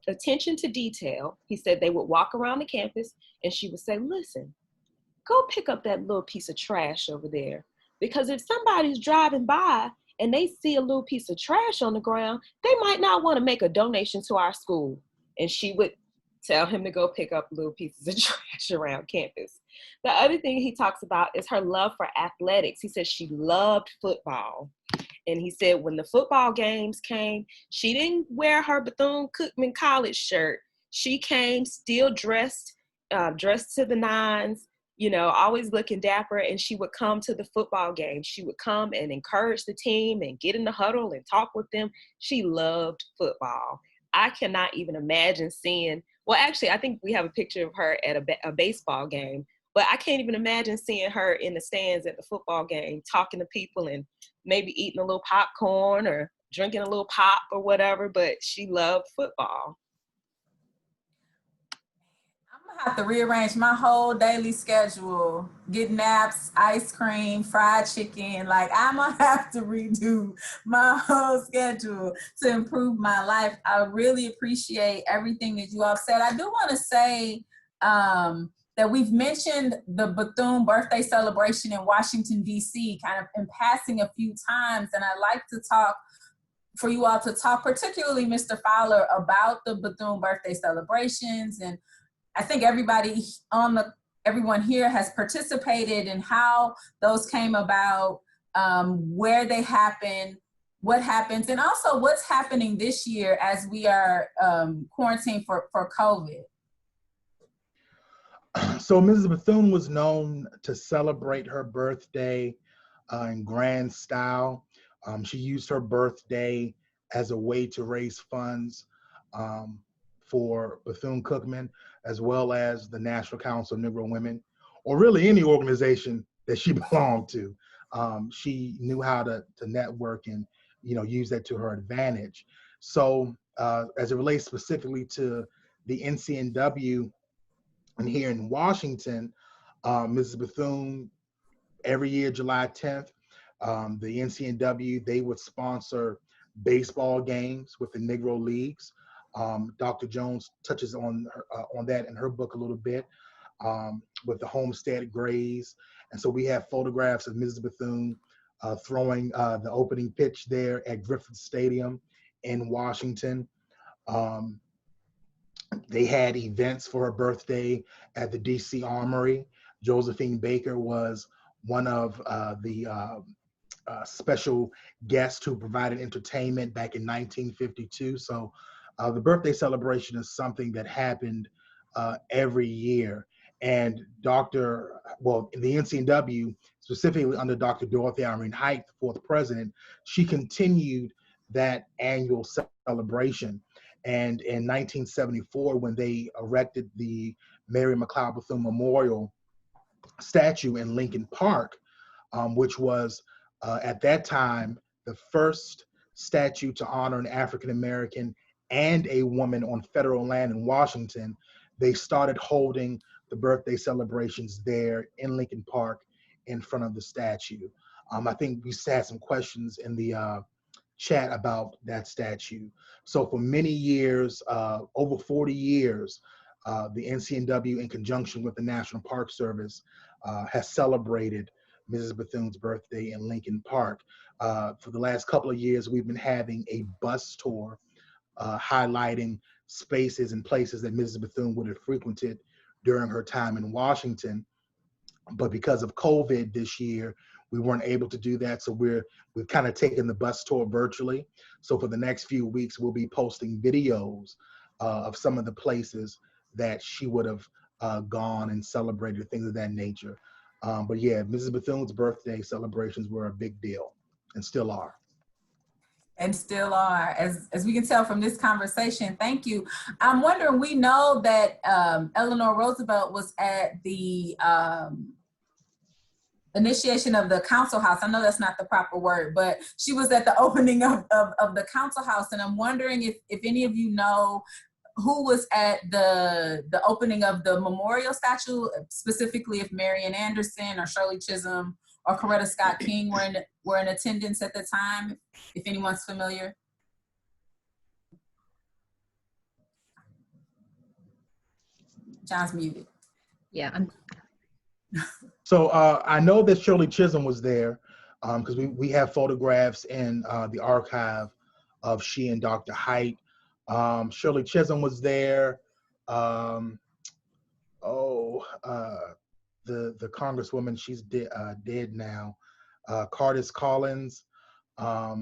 attention to detail. He said they would walk around the campus and she would say, listen, go pick up that little piece of trash over there. Because if somebody's driving by and they see a little piece of trash on the ground, they might not want to make a donation to our school. And she would tell him to go pick up little pieces of trash around campus. The other thing he talks about is her love for athletics. He says she loved football. And he said when the football games came, she didn't wear her Bethune-Cookman college shirt. She came still dressed to the nines, you know, always looking dapper, and she would come to the football game. She would come and encourage the team and get in the huddle and talk with them. She loved football. I cannot even imagine seeing, well, actually, I think we have a picture of her at a baseball game, but I can't even imagine seeing her in the stands at the football game, talking to people and maybe eating a little popcorn or drinking a little pop or whatever, but she loved football. Have to rearrange my whole daily schedule, get naps, ice cream, fried chicken. Like, I'm gonna have to redo my whole schedule to improve my life. I really appreciate everything that you all said. I do want to say that we've mentioned the Bethune birthday celebration in Washington, D.C., kind of in passing a few times, and I'd like to talk for you all to talk, particularly Mr. Fowler, about the Bethune birthday celebrations. And I think everyone here has participated in how those came about, where they happen, what happens, and also what's happening this year as we are quarantined for COVID. So Mrs. Bethune was known to celebrate her birthday in grand style. She used her birthday as a way to raise funds for Bethune-Cookman, as well as the National Council of Negro Women, or really any organization that she belonged to. She knew how to network and, you know, use that to her advantage. So as it relates specifically to the NCNW and here in Washington, Mrs. Bethune, every year, July 10th, the NCNW, they would sponsor baseball games with the Negro Leagues. Dr. Jones touches on that in her book a little bit, with the Homestead Grays. And so we have photographs of Mrs. Bethune throwing the opening pitch there at Griffith Stadium in Washington. They had events for her birthday at the DC Armory. Josephine Baker was one of the special guests who provided entertainment back in 1952. So the birthday celebration is something that happened every year. And in the NCNW, specifically under Dr. Dorothy Irene Height, the fourth president, she continued that annual celebration. And in 1974, when they erected the Mary McLeod Bethune Memorial statue in Lincoln Park, which was at that time the first statue to honor an African-American and a woman on federal land in Washington, they started holding the birthday celebrations there in Lincoln Park in front of the statue. I think we had some questions in the chat about that statue. So for many years, over 40 years, the NCNW, in conjunction with the National Park Service, has celebrated Mrs. Bethune's birthday in Lincoln Park. For the last couple of years, we've been having a bus tour highlighting spaces and places that Mrs. Bethune would have frequented during her time in Washington. But because of COVID this year, we weren't able to do that. So we've kind of taken the bus tour virtually. So for the next few weeks, we'll be posting videos of some of the places that she would have gone and celebrated, things of that nature. But yeah, Mrs. Bethune's birthday celebrations were a big deal and still are. And still are, as we can tell from this conversation. Thank you. I'm wondering, we know that Eleanor Roosevelt was at the initiation of the council house. I know that's not the proper word, but she was at the opening of the council house. And I'm wondering if any of you know who was at the opening of the memorial statue, specifically if Marian Anderson or Shirley Chisholm or Coretta Scott King were in attendance at the time, if anyone's familiar. John's muted. Yeah. So I know that Shirley Chisholm was there because we have photographs in the archive of she and Dr. Height. Shirley Chisholm was there. The Congresswoman, she's dead now. Cardis Collins. A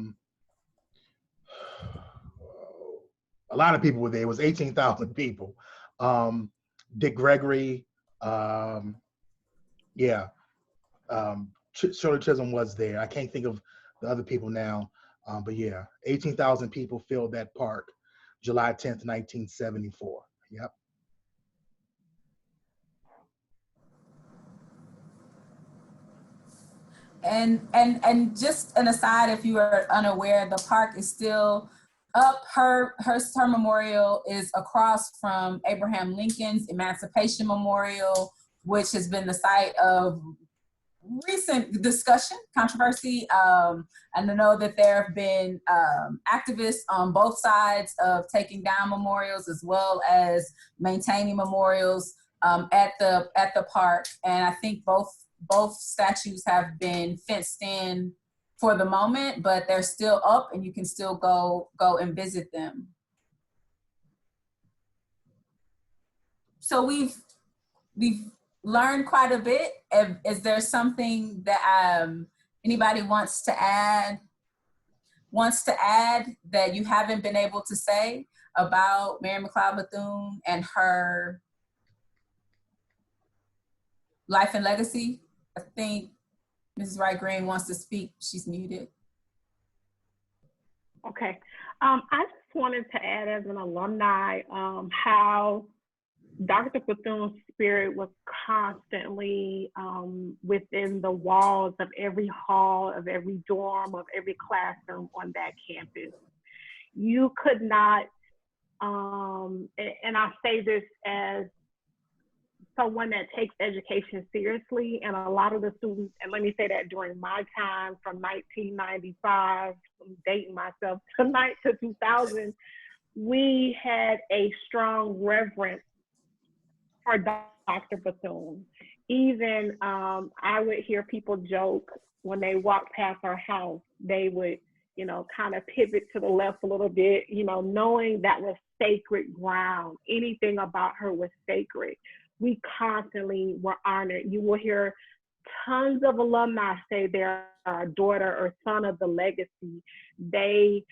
lot of people were there. It was 18,000 people. Dick Gregory. Shirley Chisholm was there. I can't think of the other people now. But yeah, 18,000 people filled that park, July 10th, 1974. Yep. And just an aside, if you are unaware, the park is still up. Her memorial is across from Abraham Lincoln's Emancipation Memorial, which has been the site of recent discussion, controversy. And I know that there have been activists on both sides of taking down memorials as well as maintaining memorials at the park. And I think both statues have been fenced in for the moment, but they're still up and you can still go and visit them. So we've learned quite a bit. Is there something that anybody wants to add that you haven't been able to say about Mary McLeod Bethune and her life and legacy? I think Mrs. Wright Green wants to speak. She's muted. Okay. I just wanted to add as an alumni how Dr. Bethune's spirit was constantly within the walls of every hall, of every dorm, of every classroom on that campus. You could not, and I say this as someone that takes education seriously, and a lot of the students, and let me say that during my time from 1995, I'm dating myself, tonight to 2000, we had a strong reverence for Dr. Bethune. Even I would hear people joke when they walked past our house, they would, kind of pivot to the left a little bit, knowing that was sacred ground. Anything about her was sacred. We constantly were honored. You will hear tons of alumni say they're a daughter or son of the legacy. They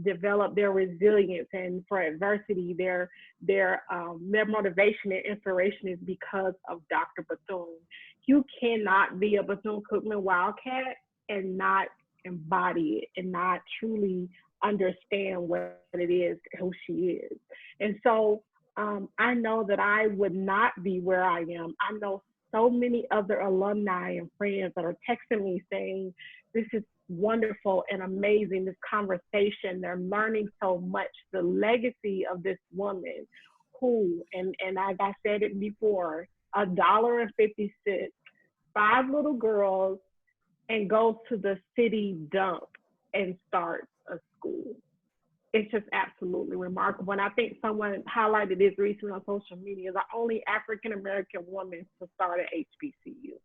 develop their resilience and for adversity, their motivation and inspiration is because of Dr. Bethune. You cannot be a Bethune-Cookman Wildcat and not embody it and not truly understand what it is, who she is. And so I know that I would not be where I am. I know so many other alumni and friends that are texting me saying, this is wonderful and amazing, this conversation. They're learning so much. The legacy of this woman who, and as I said it before, $1.50, 5 little girls, and goes to the city dump and starts a school. It's just absolutely remarkable. And I think someone highlighted this recently on social media, the only African-American woman to start at HBCU.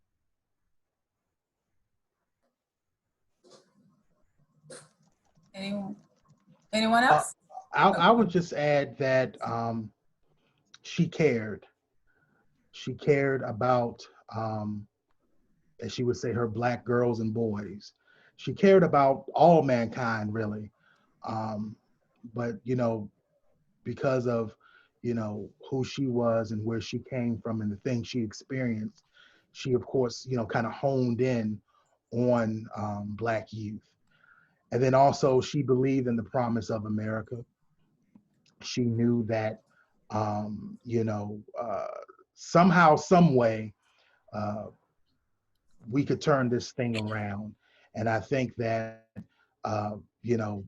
Anyone else? I would just add that she cared. She cared about as she would say, her Black girls and boys. She cared about all mankind, really. But, because of, who she was and where she came from and the things she experienced, she, of course, kind of honed in on Black youth. And then also she believed in the promise of America. She knew that, somehow, some way, uh, we could turn this thing around. And I think that, uh, you know,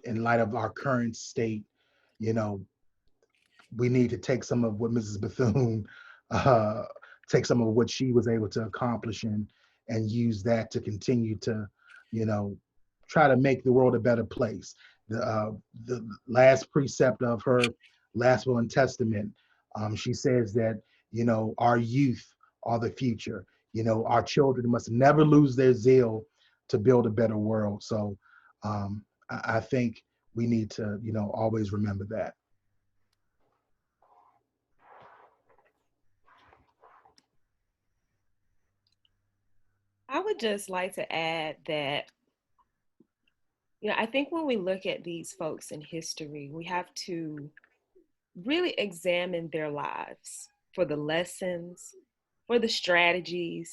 in light of our current state, you know, we need to take some of what Mrs. Bethune, uh, take some of what she was able to accomplish and use that to continue to, you know, try to make the world a better place. The last precept of her last will and testament, she says that, our youth are the future. Our children must never lose their zeal to build a better world. So I think we need to, always remember that. I would just like to add that, I think when we look at these folks in history, we have to really examine their lives for the lessons, for the strategies.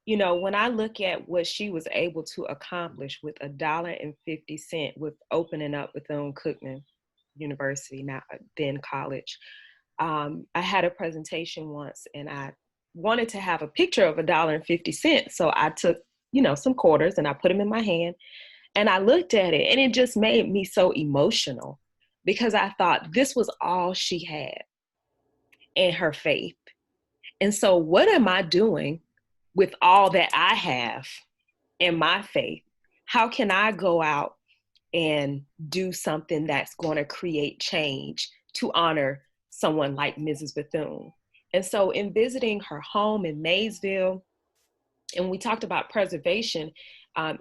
When I look at what she was able to accomplish with $1.50 with opening up Bethune-Cookman University, now then college, I had a presentation once and I wanted to have a picture of $1.50. So I took, some quarters and I put them in my hand and I looked at it and it just made me so emotional because I thought this was all she had in her faith. And so what am I doing with all that I have in my faith? How can I go out and do something that's going to create change to honor someone like Mrs. Bethune? And so in visiting her home in Maysville, and we talked about preservation,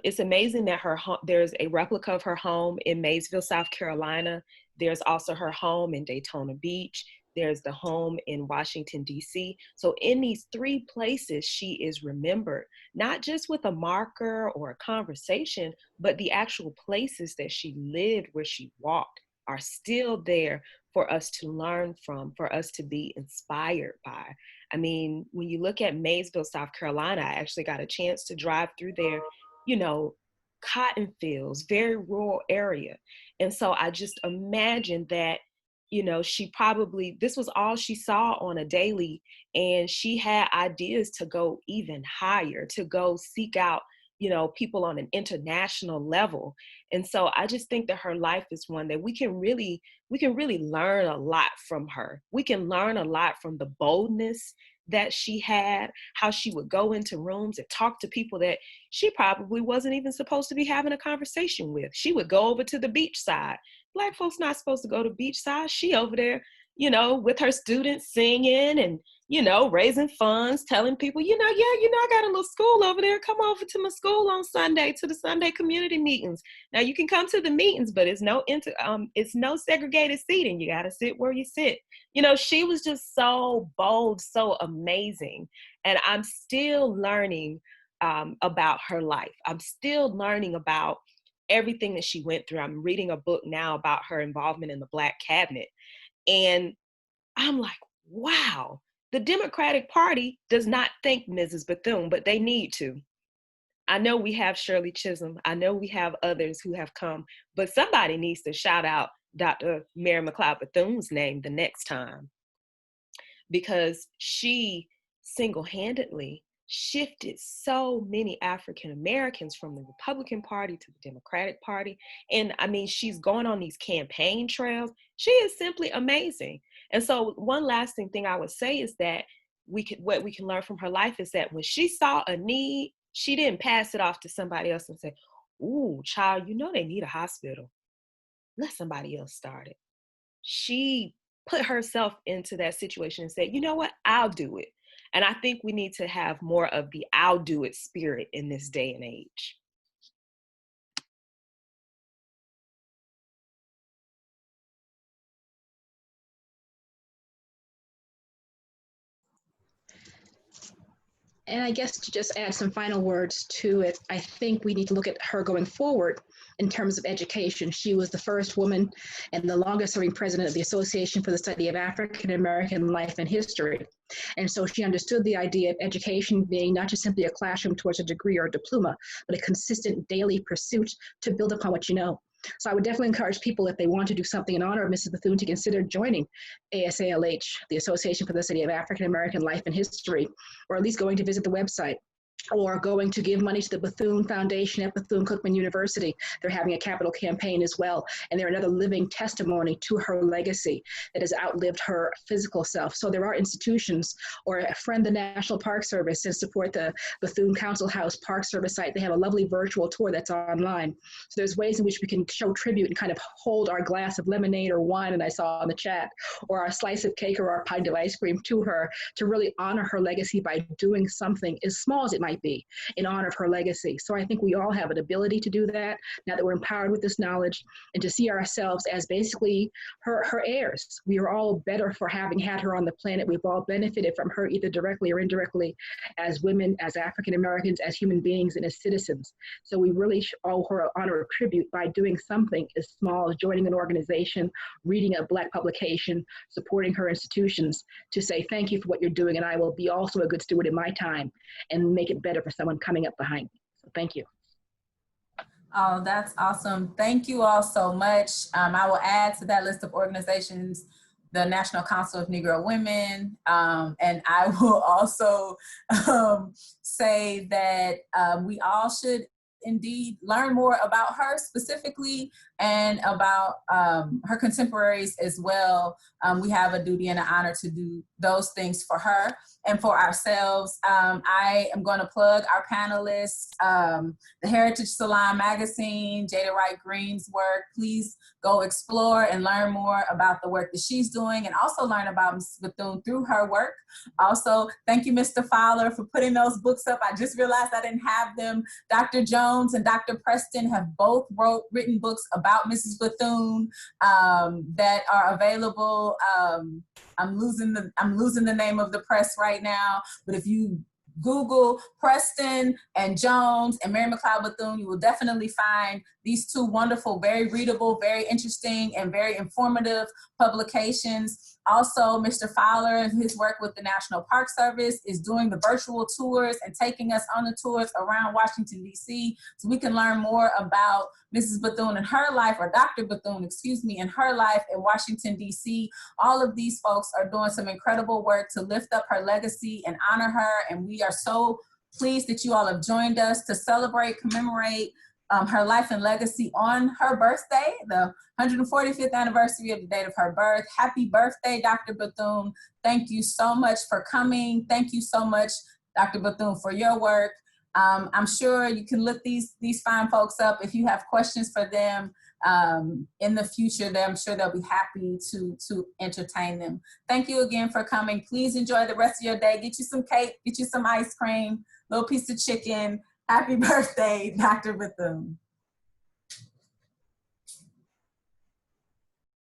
it's amazing that there's a replica of her home in Maysville, South Carolina. There's also her home in Daytona Beach. There's the home in Washington, D.C. So in these three places, she is remembered, not just with a marker or a conversation, but the actual places that she lived, where she walked, are still there for us to learn from, for us to be inspired by. I mean, when you look at Maysville, South Carolina, I actually got a chance to drive through there, cotton fields, very rural area. And so I just imagine that, this was all she saw on a daily, and she had ideas to go even higher, to go seek out, people on an international level. And so I just think that her life is one that we can really learn a lot from her. We can learn a lot from the boldness that she had, how she would go into rooms and talk to people that she probably wasn't even supposed to be having a conversation with. She would go over to the beach side. Black folks not supposed to go to beach side. She over there, with her students singing and, raising funds, telling people, I got a little school over there. Come over to my school on Sunday, to the Sunday community meetings. Now you can come to the meetings, but it's no segregated seating. You got to sit where you sit. She was just so bold, so amazing. And I'm still learning about her life. I'm still learning about everything that she went through. I'm reading a book now about her involvement in the Black cabinet. And I'm like, wow, the Democratic Party does not thank Mrs. Bethune, but they need to. I know we have Shirley Chisholm. I know we have others who have come, but somebody needs to shout out Dr. Mary McLeod Bethune's name the next time, because she single-handedly shifted so many African Americans from the Republican Party to the Democratic Party. And I mean, she's going on these campaign trails. She is simply amazing. And so one lasting thing I would say is that what we can learn from her life is that when she saw a need, she didn't pass it off to somebody else and say, ooh, child, they need a hospital. Let somebody else start it. She put herself into that situation and said, you know what, I'll do it. And I think we need to have more of the I'll do it spirit in this day and age. And I guess to just add some final words to it, I think we need to look at her going forward in terms of education. She was the first woman and the longest serving president of the Association for the Study of African American Life and History. And so she understood the idea of education being not just simply a classroom towards a degree or a diploma, but a consistent daily pursuit to build upon what you know. So I would definitely encourage people, if they want to do something in honor of Mrs. Bethune, to consider joining ASALH, the Association for the Study of African American Life and History, or at least going to visit the website, or going to give money to the Bethune Foundation at Bethune-Cookman University. They're having a capital campaign as well, and they're another living testimony to her legacy that has outlived her physical self. So there are institutions, or friend the National Park Service and support the Bethune Council House Park Service site. They have a lovely virtual tour that's online. So there's ways in which we can show tribute and kind of hold our glass of lemonade or wine, and I saw in the chat, or our slice of cake or our pint of ice cream to her, to really honor her legacy by doing something as small as it might be in honor of her legacy. So I think we all have an ability to do that now that we're empowered with this knowledge, and to see ourselves as basically her heirs. We are all better for having had her on the planet. We've all benefited from her either directly or indirectly as women, as African Americans, as human beings, and as citizens. So we really owe her honor a tribute by doing something as small as joining an organization, reading a Black publication, supporting her institutions, to say thank you for what you're doing, and I will be also a good steward in my time and make it better for someone coming up behind me. So thank you. Oh, that's awesome. Thank you all so much. I will add to that list of organizations the National Council of Negro Women, and I will also say that we all should indeed learn more about her specifically and about her contemporaries as well. We have a duty and an honor to do those things for her and for ourselves. I am going to plug our panelists, the Heritage Salon magazine, Jada Wright Green's work. Please go explore and learn more about the work that she's doing, and also learn about Mrs. Bethune through her work. Also, thank you, Mr. Fowler, for putting those books up. I just realized I didn't have them. Dr. Jones and Dr. Preston have both written books about Mrs. Bethune that are available. I'm losing the name of the press right now, but if you Google Preston and Jones and Mary McLeod Bethune, you will definitely find these two wonderful, very readable, very interesting, and very informative publications. Also, Mr. Fowler and his work with the National Park Service is doing the virtual tours and taking us on the tours around Washington, D.C., so we can learn more about Mrs. Bethune and her life, or Dr. Bethune, excuse me, and her life in Washington, D.C. All of these folks are doing some incredible work to lift up her legacy and honor her, and we are so pleased that you all have joined us to celebrate, commemorate her life and legacy on her birthday, the 145th anniversary of the date of her birth. Happy birthday, Dr. Bethune. Thank you so much for coming. Thank you so much, Dr. Bethune, for your work. I'm sure you can look these fine folks up. If you have questions for them in the future, I'm sure they'll be happy to entertain them. Thank you again for coming. Please enjoy the rest of your day. Get you some cake, get you some ice cream, little piece of chicken. Happy birthday, Dr. Bethune.